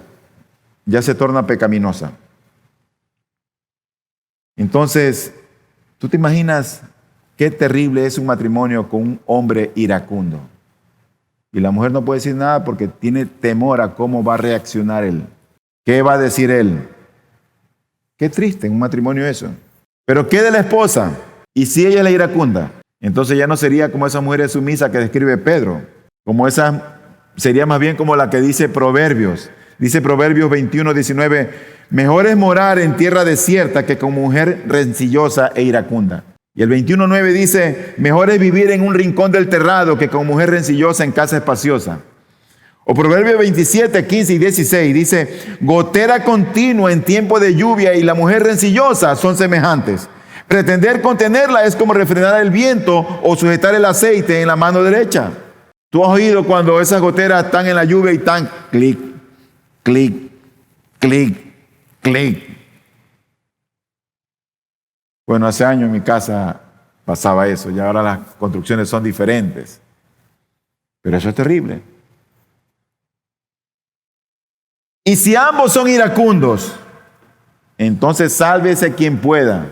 ya se torna pecaminosa. Entonces, ¿tú te imaginas qué terrible es un matrimonio con un hombre iracundo? Y la mujer no puede decir nada porque tiene temor a cómo va a reaccionar él. ¿Qué va a decir él? Qué triste en un matrimonio eso. Pero ¿qué de la esposa? ¿Y si ella es la iracunda? Entonces ya no sería como esa mujer sumisa que describe Pedro. Como esa, sería más bien como la que dice Proverbios. Dice Proverbios 21:19, mejor es morar en tierra desierta que con mujer rencillosa e iracunda. Y el 21:9 dice, mejor es vivir en un rincón del terrado que con mujer rencillosa en casa espaciosa. O Proverbios 27:15 y 16 dice, gotera continua en tiempo de lluvia y la mujer rencillosa son semejantes. Pretender contenerla es como refrenar el viento o sujetar el aceite en la mano derecha. ¿Tú has oído cuando esas goteras están en la lluvia y están clic, clic, clic, clic? Bueno, hace años en mi casa pasaba eso y ahora las construcciones son diferentes. Pero eso es terrible. Y si ambos son iracundos, entonces sálvese quien pueda,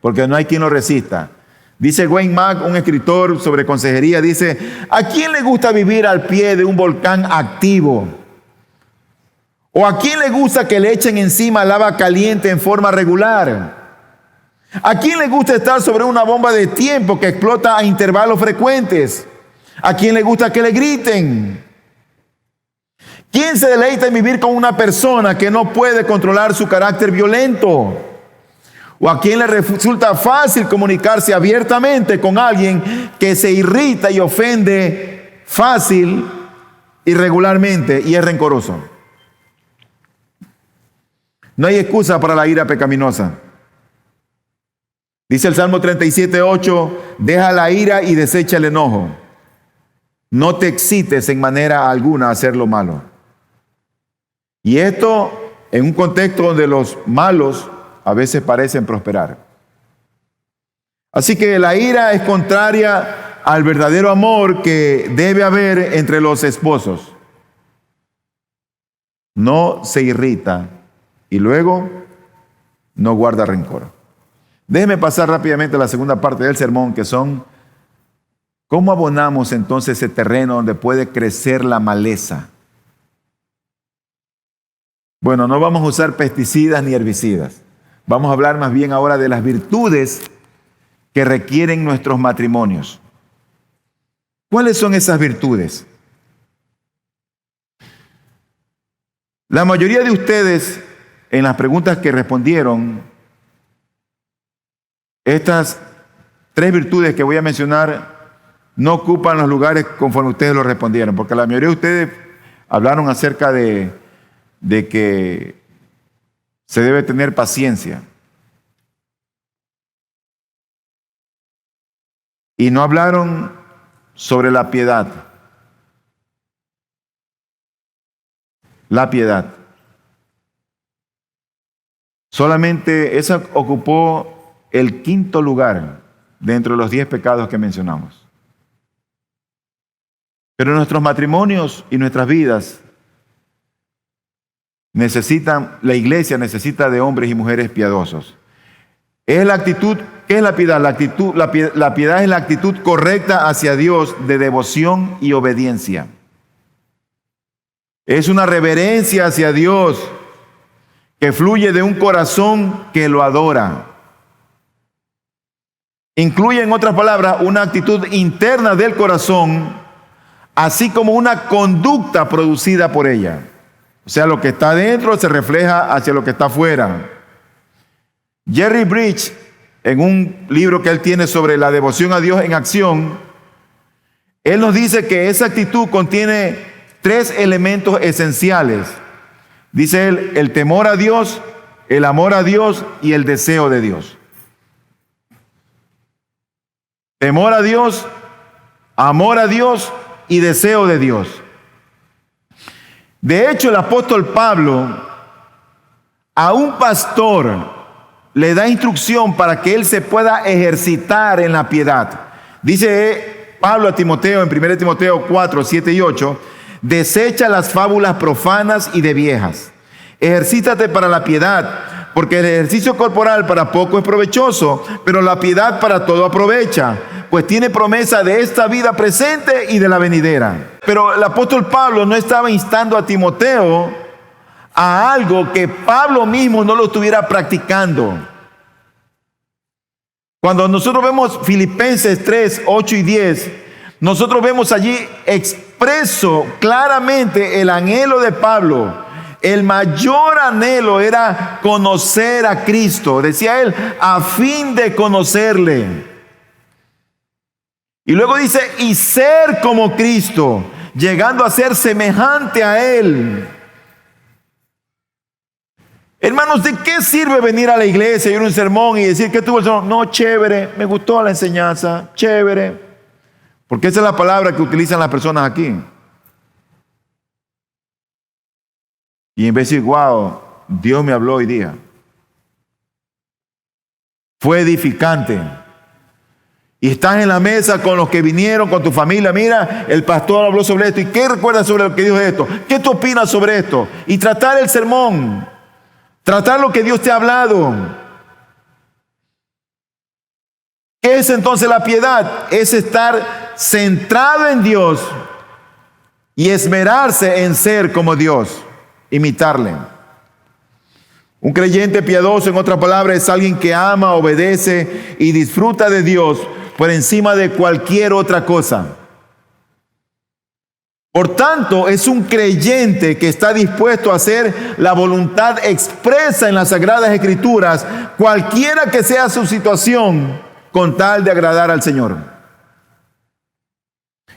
porque no hay quien lo resista. Dice Wayne Mack, un escritor sobre consejería, dice, ¿a quién le gusta vivir al pie de un volcán activo? ¿O a quién le gusta que le echen encima lava caliente en forma regular? ¿A quién le gusta estar sobre una bomba de tiempo que explota a intervalos frecuentes? ¿A quién le gusta que le griten? ¿Quién se deleita en vivir con una persona que no puede controlar su carácter violento? ¿O a quién le resulta fácil comunicarse abiertamente con alguien que se irrita y ofende fácil y regularmente y es rencoroso? No hay excusa para la ira pecaminosa. Dice el Salmo 37:8, deja la ira y desecha el enojo. No te excites en manera alguna a hacer lo malo. Y esto en un contexto donde los malos a veces parecen prosperar. Así que la ira es contraria al verdadero amor que debe haber entre los esposos. No se irrita y luego no guarda rencor. Déjeme pasar rápidamente a la segunda parte del sermón, que son ¿cómo abonamos entonces ese terreno donde puede crecer la maleza? Bueno, no vamos a usar pesticidas ni herbicidas. Vamos a hablar más bien ahora de las virtudes que requieren nuestros matrimonios. ¿Cuáles son esas virtudes? La mayoría de ustedes, en las preguntas que respondieron, estas 3 virtudes que voy a mencionar no ocupan los lugares conforme ustedes lo respondieron, porque la mayoría de ustedes hablaron acerca de que se debe tener paciencia. Y no hablaron sobre la piedad. La piedad. Solamente esa ocupó el 5º lugar dentro de los 10 pecados que mencionamos. Pero nuestros matrimonios y nuestras vidas la iglesia necesita de hombres y mujeres piadosos. Es la actitud, ¿qué es la piedad? La piedad es la actitud correcta hacia Dios de devoción y obediencia. Es una reverencia hacia Dios que fluye de un corazón que lo adora. Incluye, en otras palabras, una actitud interna del corazón, así como una conducta producida por ella. O sea, lo que está dentro se refleja hacia lo que está afuera. Jerry Bridge, en un libro que él tiene sobre la devoción a Dios en acción, él nos dice que esa actitud contiene 3 elementos esenciales. Dice él: el temor a Dios, el amor a Dios y el deseo de Dios. Temor a Dios, amor a Dios y deseo de Dios. De hecho, el apóstol Pablo a un pastor le da instrucción para que él se pueda ejercitar en la piedad. Dice Pablo a Timoteo en 1 Timoteo 4, 7 y 8: desecha las fábulas profanas y de viejas. Ejercítate para la piedad, porque el ejercicio corporal para poco es provechoso, pero la piedad para todo aprovecha, pues tiene promesa de esta vida presente y de la venidera. Pero el apóstol Pablo no estaba instando a Timoteo a algo que Pablo mismo no lo estuviera practicando. Cuando nosotros vemos Filipenses 3, 8 y 10, nosotros vemos allí expreso claramente el anhelo de Pablo. El mayor anhelo era conocer a Cristo, decía él, a fin de conocerle. Y luego dice, y ser como Cristo, llegando a ser semejante a Él. Hermanos, ¿de qué sirve venir a la iglesia y oír un sermón y decir que tuvo el sermón? No, chévere, me gustó la enseñanza, chévere. Porque esa es la palabra que utilizan las personas aquí. Y en vez de decir, wow, Dios me habló hoy día. Fue edificante. Y estás en la mesa con los que vinieron, con tu familia. Mira, el pastor habló sobre esto. ¿Y qué recuerdas sobre lo que dijo esto? ¿Qué tú opinas sobre esto? Y tratar el sermón. Tratar lo que Dios te ha hablado. ¿Qué es entonces la piedad? Es estar centrado en Dios y esmerarse en ser como Dios. Imitarle. Un creyente piadoso, en otra palabra, es alguien que ama, obedece y disfruta de Dios por encima de cualquier otra cosa. Por tanto, es un creyente que está dispuesto a hacer la voluntad expresa en las Sagradas Escrituras, cualquiera que sea su situación, con tal de agradar al Señor.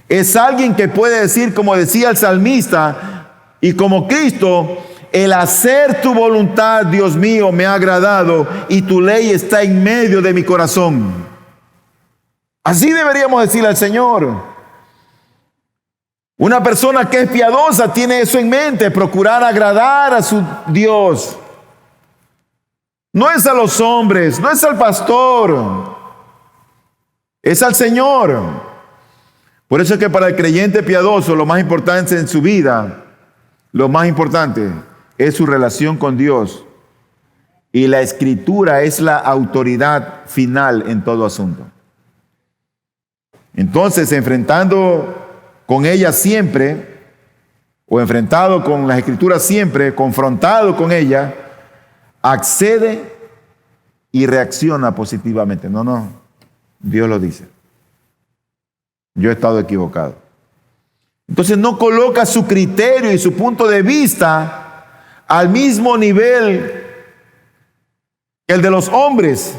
Es alguien que puede decir, como decía el salmista, y como Cristo, el hacer tu voluntad, Dios mío, me ha agradado y tu ley está en medio de mi corazón. Así deberíamos decirle al Señor. Una persona que es piadosa tiene eso en mente, procurar agradar a su Dios. No es a los hombres, no es al pastor, es al Señor. Por eso es que para el creyente piadoso lo más importante en su vida, lo más importante es su relación con Dios. Y la Escritura es la autoridad final en todo asunto. Entonces, enfrentando con ella siempre, o enfrentado con las Escrituras siempre, confrontado con ella, accede y reacciona positivamente. No, Dios lo dice. Yo he estado equivocado. Entonces no coloca su criterio y su punto de vista al mismo nivel que el de los hombres,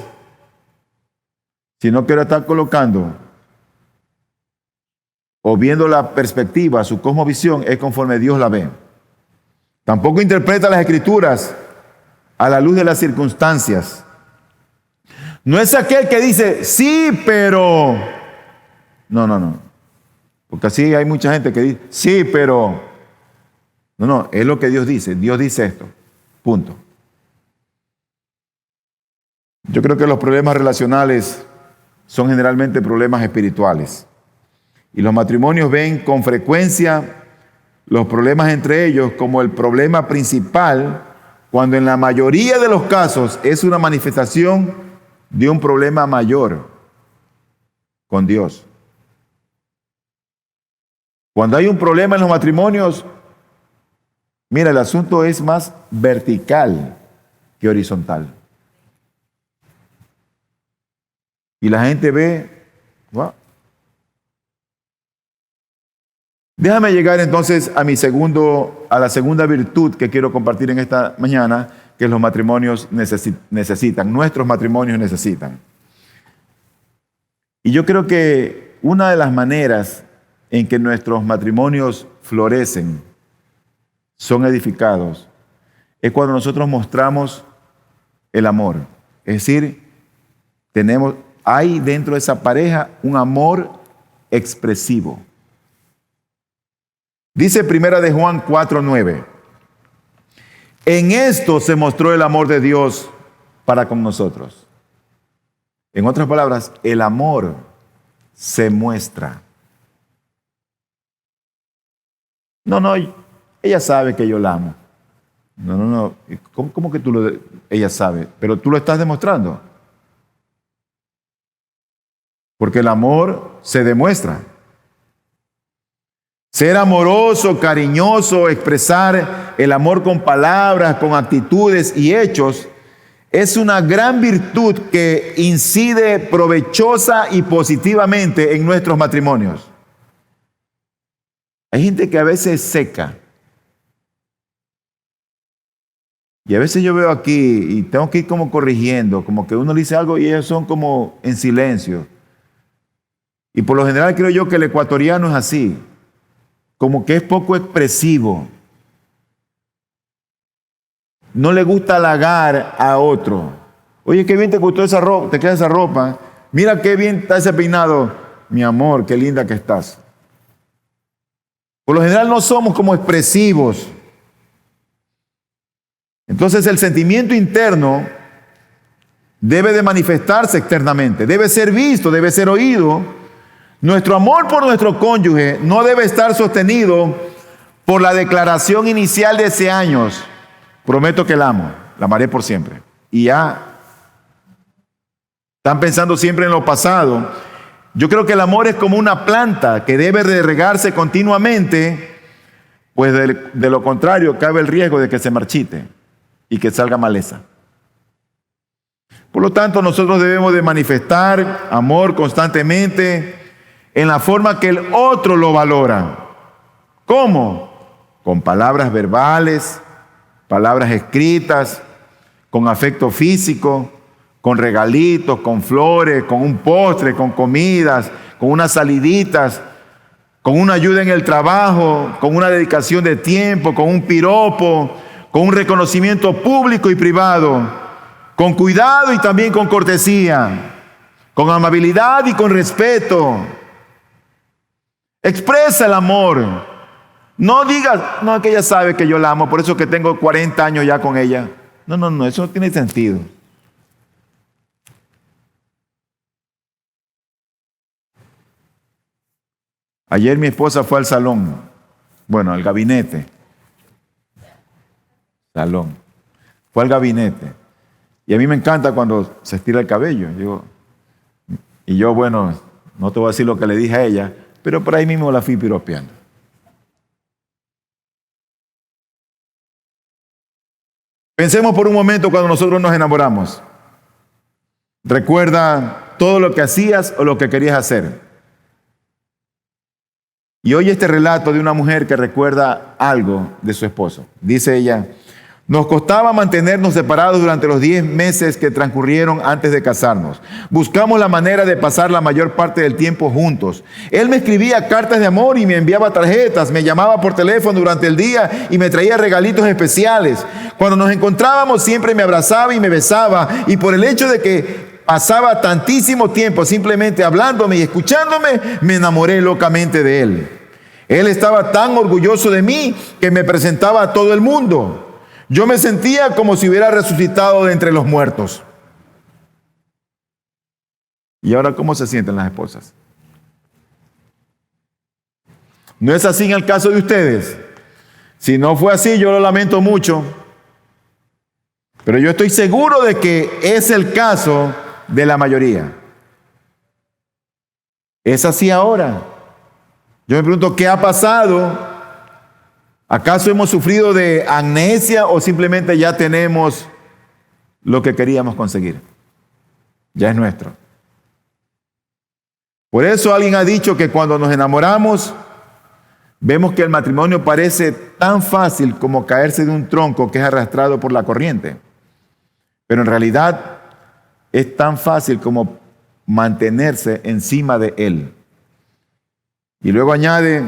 sino que ahora está colocando o viendo la perspectiva, su cosmovisión es conforme Dios la ve. Tampoco interpreta las Escrituras a la luz de las circunstancias. No es aquel que dice, sí, pero... No. Porque así hay mucha gente que dice, sí, pero... No, es lo que Dios dice. Dios dice esto. Punto. Yo creo que los problemas relacionales son generalmente problemas espirituales. Y los matrimonios ven con frecuencia los problemas entre ellos como el problema principal, cuando en la mayoría de los casos es una manifestación de un problema mayor con Dios. Cuando hay un problema en los matrimonios, mira, el asunto es más vertical que horizontal. Y la gente ve, wow. Déjame llegar entonces a la segunda virtud que quiero compartir en esta mañana, que los matrimonios necesitan, nuestros matrimonios necesitan. Y yo creo que una de las maneras en que nuestros matrimonios florecen, son edificados, es cuando nosotros mostramos el amor. Es decir, hay dentro de esa pareja un amor expresivo. Dice Primera de Juan 4:9. En esto se mostró el amor de Dios para con nosotros. En otras palabras, el amor se muestra. No, ella sabe que yo la amo. No. ¿Cómo que ella sabe? Pero tú lo estás demostrando. Porque el amor se demuestra. Ser amoroso, cariñoso, expresar el amor con palabras, con actitudes y hechos, es una gran virtud que incide provechosa y positivamente en nuestros matrimonios. Hay gente que a veces es seca. Y a veces yo veo aquí y tengo que ir como corrigiendo, como que uno le dice algo y ellos son como en silencio. Y por lo general creo yo que el ecuatoriano es así, como que es poco expresivo. No le gusta halagar a otro. Oye, qué bien te gustó esa ropa, te queda esa ropa. Mira qué bien está ese peinado. Mi amor, qué linda que estás. Por lo general no somos como expresivos. Entonces el sentimiento interno debe de manifestarse externamente, debe ser visto, debe ser oído. Nuestro amor por nuestro cónyuge no debe estar sostenido por la declaración inicial de ese años. Prometo que la amo, la amaré por siempre. Y ya están pensando siempre en lo pasado. Yo creo que el amor es como una planta que debe de regarse continuamente, pues de lo contrario cabe el riesgo de que se marchite y que salga maleza. Por lo tanto, nosotros debemos de manifestar amor constantemente en la forma que el otro lo valora. ¿Cómo? Con palabras verbales, palabras escritas, con afecto físico, con regalitos, con flores, con un postre, con comidas, con unas saliditas, con una ayuda en el trabajo, con una dedicación de tiempo, con un piropo, con un reconocimiento público y privado, con cuidado y también con cortesía, con amabilidad y con respeto. Expresa el amor. No digas, no, que ella sabe que yo la amo, por eso que tengo 40 años ya con ella. No, eso no tiene sentido. Ayer mi esposa fue al salón, al gabinete. Salón. Fue al gabinete. Y a mí me encanta cuando se estira el cabello. Y yo, no te voy a decir lo que le dije a ella, pero por ahí mismo la fui piropeando. Pensemos por un momento cuando nosotros nos enamoramos. Recuerda todo lo que hacías o lo que querías hacer. Y oye este relato de una mujer que recuerda algo de su esposo. Dice ella: nos costaba mantenernos separados durante los 10 meses que transcurrieron antes de casarnos. Buscamos la manera de pasar la mayor parte del tiempo juntos. Él me escribía cartas de amor y me enviaba tarjetas, me llamaba por teléfono durante el día y me traía regalitos especiales. Cuando nos encontrábamos siempre me abrazaba y me besaba, y por el hecho de que pasaba tantísimo tiempo simplemente hablándome y escuchándome, me enamoré locamente de él. Él estaba tan orgulloso de mí que me presentaba a todo el mundo. Yo me sentía como si hubiera resucitado de entre los muertos. ¿Y ahora cómo se sienten las esposas? ¿No es así en el caso de ustedes? Si no fue así, yo lo lamento mucho. Pero yo estoy seguro de que es el caso de la mayoría. ¿Es así ahora? Yo me pregunto, ¿qué ha pasado? ¿Acaso hemos sufrido de amnesia o simplemente ya tenemos lo que queríamos conseguir. Ya es nuestro. Por eso alguien ha dicho que cuando nos enamoramos, vemos que el matrimonio parece tan fácil como caerse de un tronco que es arrastrado por la corriente. Pero en realidad es tan fácil como mantenerse encima de él. Y luego añade,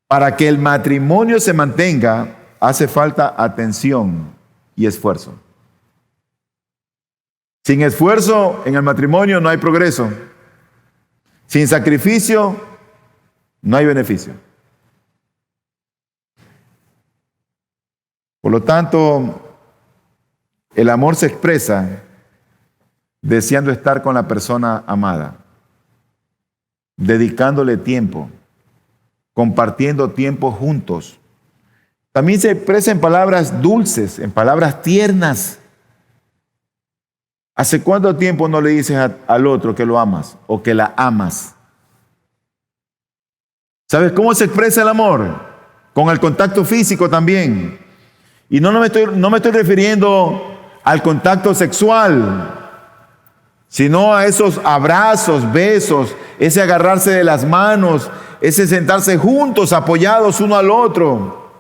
para que el matrimonio se mantenga, hace falta atención y esfuerzo. Sin esfuerzo en el matrimonio no hay progreso. Sin sacrificio no hay beneficio. Por lo tanto, el amor se expresa deseando estar con la persona amada, dedicándole tiempo, compartiendo tiempo juntos. También se expresa en palabras dulces, en palabras tiernas. ¿Hace cuánto tiempo no le dices al otro que lo amas o que la amas? ¿Sabes cómo se expresa el amor? Con el contacto físico también. Y no me estoy refiriendo al contacto sexual, sino a esos abrazos, besos, ese agarrarse de las manos, ese sentarse juntos, apoyados uno al otro.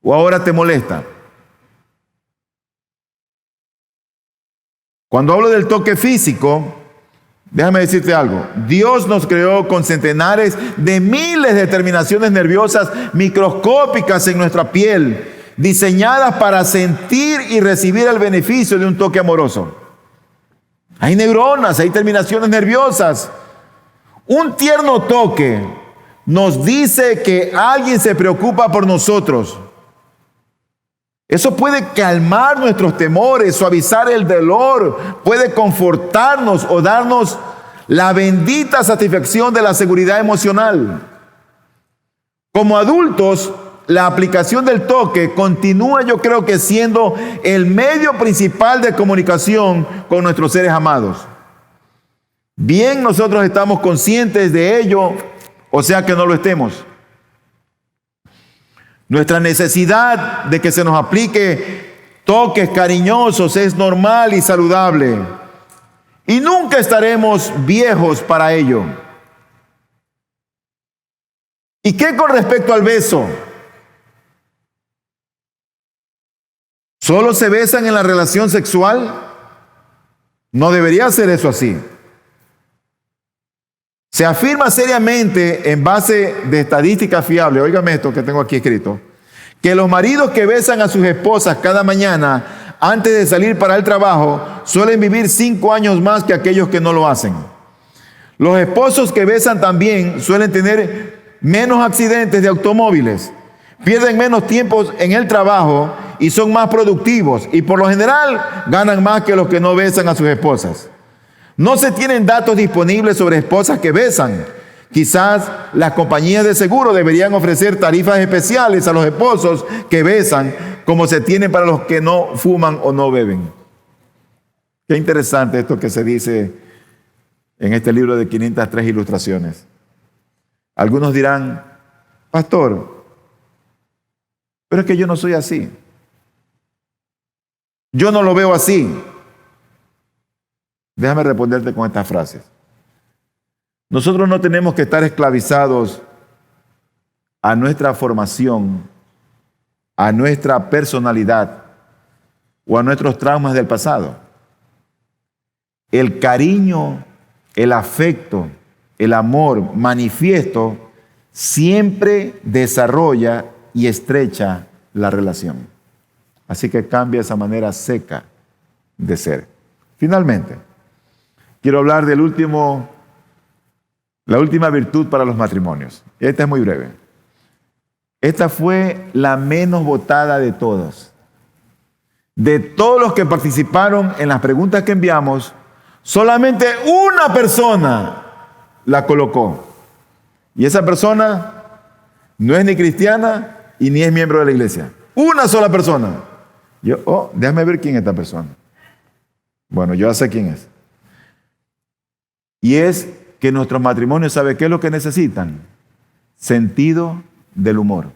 ¿O ahora te molesta? Cuando hablo del toque físico, déjame decirte algo. Dios nos creó con centenares de miles de terminaciones nerviosas microscópicas en nuestra piel, diseñadas para sentir y recibir el beneficio de un toque amoroso. Hay neuronas, hay terminaciones nerviosas. Un tierno toque nos dice que alguien se preocupa por nosotros. Eso puede calmar nuestros temores, suavizar el dolor, puede confortarnos o darnos la bendita satisfacción de la seguridad emocional. Como adultos, la aplicación del toque continúa, yo creo que siendo el medio principal de comunicación con nuestros seres amados. Bien, nosotros estamos conscientes de ello, o sea que no lo estemos. Nuestra necesidad de que se nos aplique toques cariñosos es normal y saludable. Y nunca estaremos viejos para ello. ¿Y qué con respecto al beso? ¿Solo se besan en la relación sexual? No debería ser eso así. Se afirma seriamente, en base de estadísticas fiables, óigame esto que tengo aquí escrito, que los maridos que besan a sus esposas cada mañana antes de salir para el trabajo suelen vivir 5 años más que aquellos que no lo hacen. Los esposos que besan también suelen tener menos accidentes de automóviles, pierden menos tiempo en el trabajo y son más productivos y por lo general ganan más que los que no besan a sus esposas. No se tienen datos disponibles sobre esposas que besan. Quizás las compañías de seguro deberían ofrecer tarifas especiales a los esposos que besan, como se tienen para los que no fuman o no beben. Qué interesante esto que se dice en este libro de 503 ilustraciones. Algunos dirán, pastor, pero es que yo no soy así. Yo no lo veo así. Déjame responderte con estas frases. Nosotros no tenemos que estar esclavizados a nuestra formación, a nuestra personalidad o a nuestros traumas del pasado. El cariño, el afecto, el amor manifiesto siempre desarrolla y estrecha la relación. Así que cambia esa manera seca de ser. Finalmente, quiero hablar del la última virtud para los matrimonios. Esta es muy breve. Esta fue la menos votada de todas. De todos los que participaron en las preguntas que enviamos, solamente una persona la colocó. Y esa persona no es ni cristiana y ni es miembro de la iglesia. Una sola persona. Déjame ver quién es esta persona. Bueno, yo ya sé quién es. Y es que nuestros matrimonios, ¿sabe qué es lo que necesitan? Sentido del humor.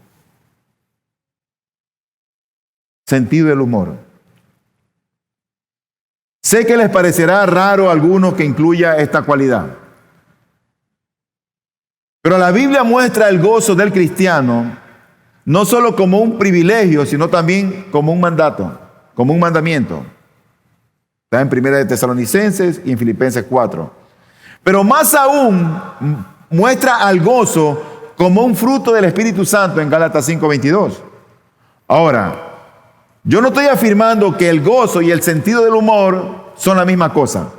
Sentido del humor. Sé que les parecerá raro a algunos que incluya esta cualidad. Pero la Biblia muestra el gozo del cristiano no solo como un privilegio, sino también como un mandato, como un mandamiento. Está en 1 de Tesalonicenses y en Filipenses 4. Pero más aún muestra al gozo como un fruto del Espíritu Santo en Gálatas 5:22. Ahora, yo no estoy afirmando que el gozo y el sentido del humor son la misma cosa.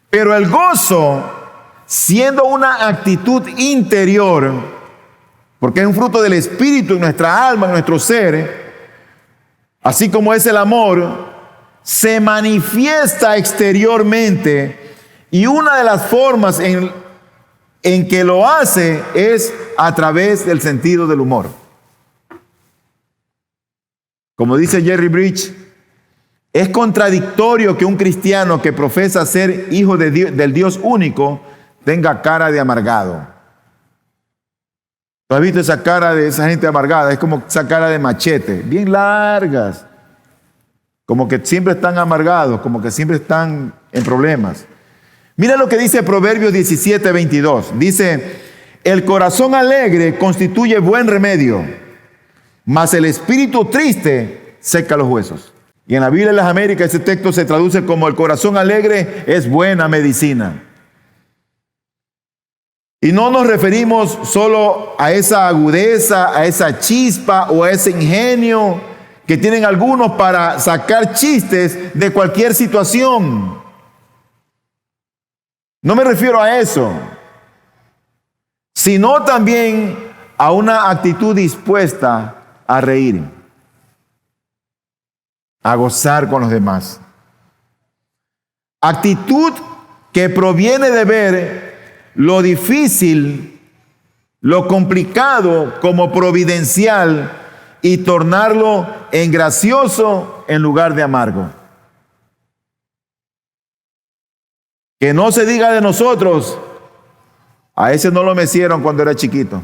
Pero el gozo, siendo una actitud interior, porque es un fruto del Espíritu en nuestra alma, en nuestro ser, así como es el amor, se manifiesta exteriormente, y una de las formas en que lo hace es a través del sentido del humor. Como dice Jerry Bridge, es contradictorio que un cristiano que profesa ser hijo de del Dios único tenga cara de amargado. ¿Tú has visto esa cara de esa gente amargada? Es como esa cara de machete, bien largas. Como que siempre están amargados, como que siempre están en problemas. Mira lo que dice Proverbios 17:22. Dice, el corazón alegre constituye buen remedio, mas el espíritu triste seca los huesos. Y en la Biblia de las Américas ese texto se traduce como el corazón alegre es buena medicina. Y no nos referimos solo a esa agudeza, a esa chispa o a ese ingenio que tienen algunos para sacar chistes de cualquier situación. No me refiero a eso, sino también a una actitud dispuesta a reír, a gozar con los demás. Actitud que proviene de ver lo difícil, lo complicado como providencial y tornarlo en gracioso en lugar de amargo. Que no se diga de nosotros, a ese no lo mecieron cuando era chiquito.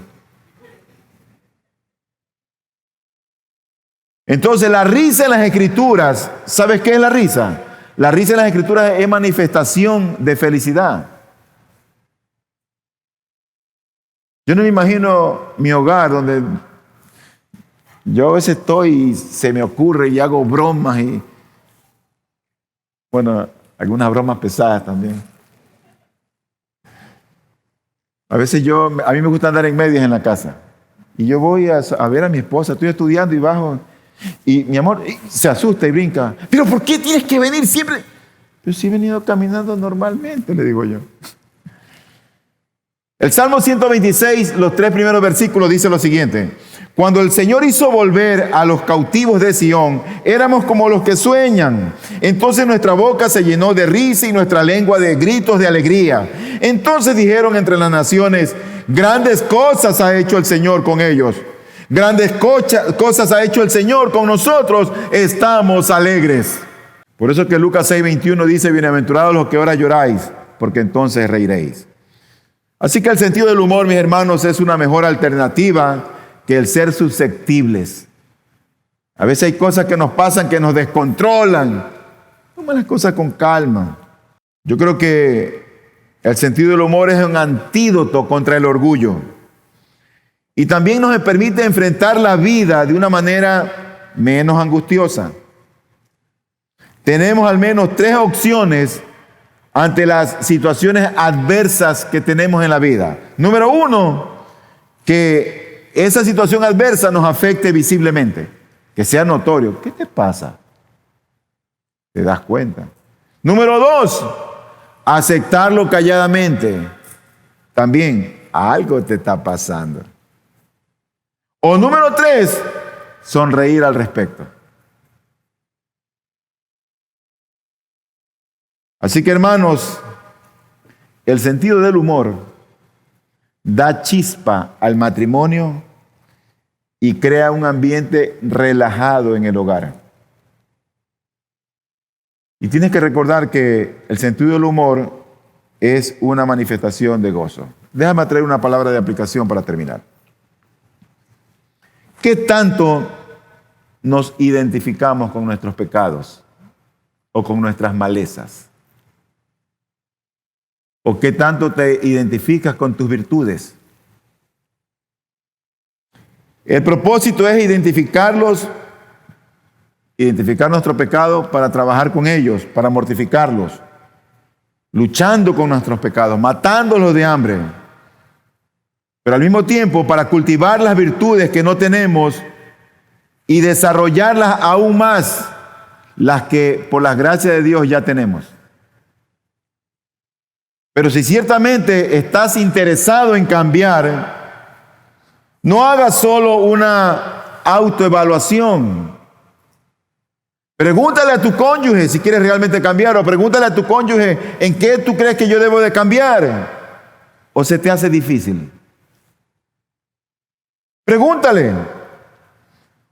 Entonces la risa en las Escrituras, ¿sabes qué es la risa? La risa en las Escrituras es manifestación de felicidad. Yo no me imagino mi hogar donde yo a veces estoy y se me ocurre y hago bromas y, bueno, algunas bromas pesadas también. A veces a mí me gusta andar en medias en la casa. Y yo voy a ver a mi esposa, estoy estudiando y bajo. Y mi amor se asusta y brinca. ¿Pero por qué tienes que venir siempre? Yo sí he venido caminando normalmente, le digo yo. El Salmo 126, los 3 primeros versículos, dice lo siguiente. Cuando el Señor hizo volver a los cautivos de Sión, éramos como los que sueñan. Entonces nuestra boca se llenó de risa y nuestra lengua de gritos de alegría. Entonces dijeron entre las naciones, grandes cosas ha hecho el Señor con ellos. Grandes cosas ha hecho el Señor con nosotros, estamos alegres. Por eso que Lucas 6:21 dice, bienaventurados los que ahora lloráis, porque entonces reiréis. Así que el sentido del humor, mis hermanos, es una mejor alternativa que el ser susceptibles. A veces hay cosas que nos pasan que nos descontrolan. Toma las cosas con calma. Yo creo que el sentido del humor es un antídoto contra el orgullo. Y también nos permite enfrentar la vida de una manera menos angustiosa. Tenemos al menos 3 opciones ante las situaciones adversas que tenemos en la vida. Número 1, que esa situación adversa nos afecte visiblemente, que sea notorio. ¿Qué te pasa? ¿Te das cuenta? Número 2, aceptarlo calladamente. También algo te está pasando. O número 3, sonreír al respecto. Así que, hermanos, el sentido del humor da chispa al matrimonio y crea un ambiente relajado en el hogar. Y tienes que recordar que el sentido del humor es una manifestación de gozo. Déjame traer una palabra de aplicación para terminar. ¿Qué tanto nos identificamos con nuestros pecados o con nuestras malezas? ¿O qué tanto te identificas con tus virtudes? El propósito es identificar nuestro pecado para trabajar con ellos, para mortificarlos, luchando con nuestros pecados, matándolos de hambre. Pero al mismo tiempo para cultivar las virtudes que no tenemos y desarrollarlas aún más, las que por la gracia de Dios ya tenemos. Pero si ciertamente estás interesado en cambiar, no hagas solo una autoevaluación. Pregúntale a tu cónyuge si quieres realmente cambiar, o pregúntale a tu cónyuge en qué tú crees que yo debo de cambiar, o se te hace difícil. Pregúntale.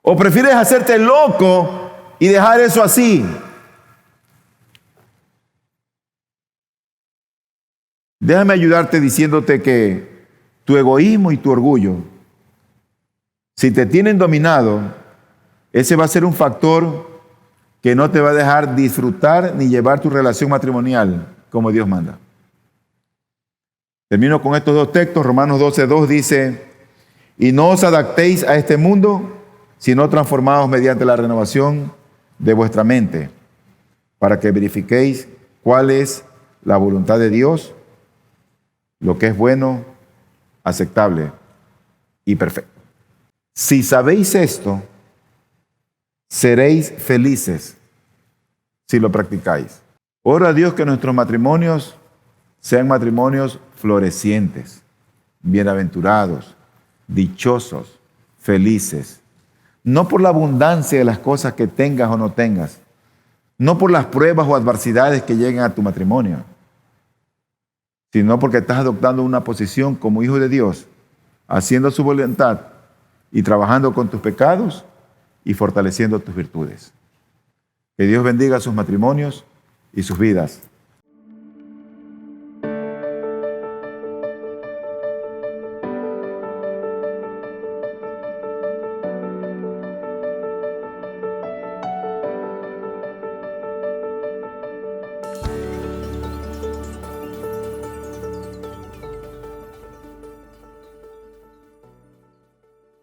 ¿O prefieres hacerte loco y dejar eso así? Déjame ayudarte diciéndote que tu egoísmo y tu orgullo, si te tienen dominado, ese va a ser un factor que no te va a dejar disfrutar ni llevar tu relación matrimonial como Dios manda. Termino con estos dos textos. Romanos 12:2 dice: y no os adaptéis a este mundo, sino transformaos mediante la renovación de vuestra mente, para que verifiquéis cuál es la voluntad de Dios, lo que es bueno, aceptable y perfecto. Si sabéis esto, seréis felices si lo practicáis. Oro a Dios que nuestros matrimonios sean matrimonios florecientes, bienaventurados, dichosos, felices. No por la abundancia de las cosas que tengas o no tengas, no por las pruebas o adversidades que lleguen a tu matrimonio, sino porque estás adoptando una posición como hijo de Dios, haciendo su voluntad y trabajando con tus pecados y fortaleciendo tus virtudes. Que Dios bendiga sus matrimonios y sus vidas.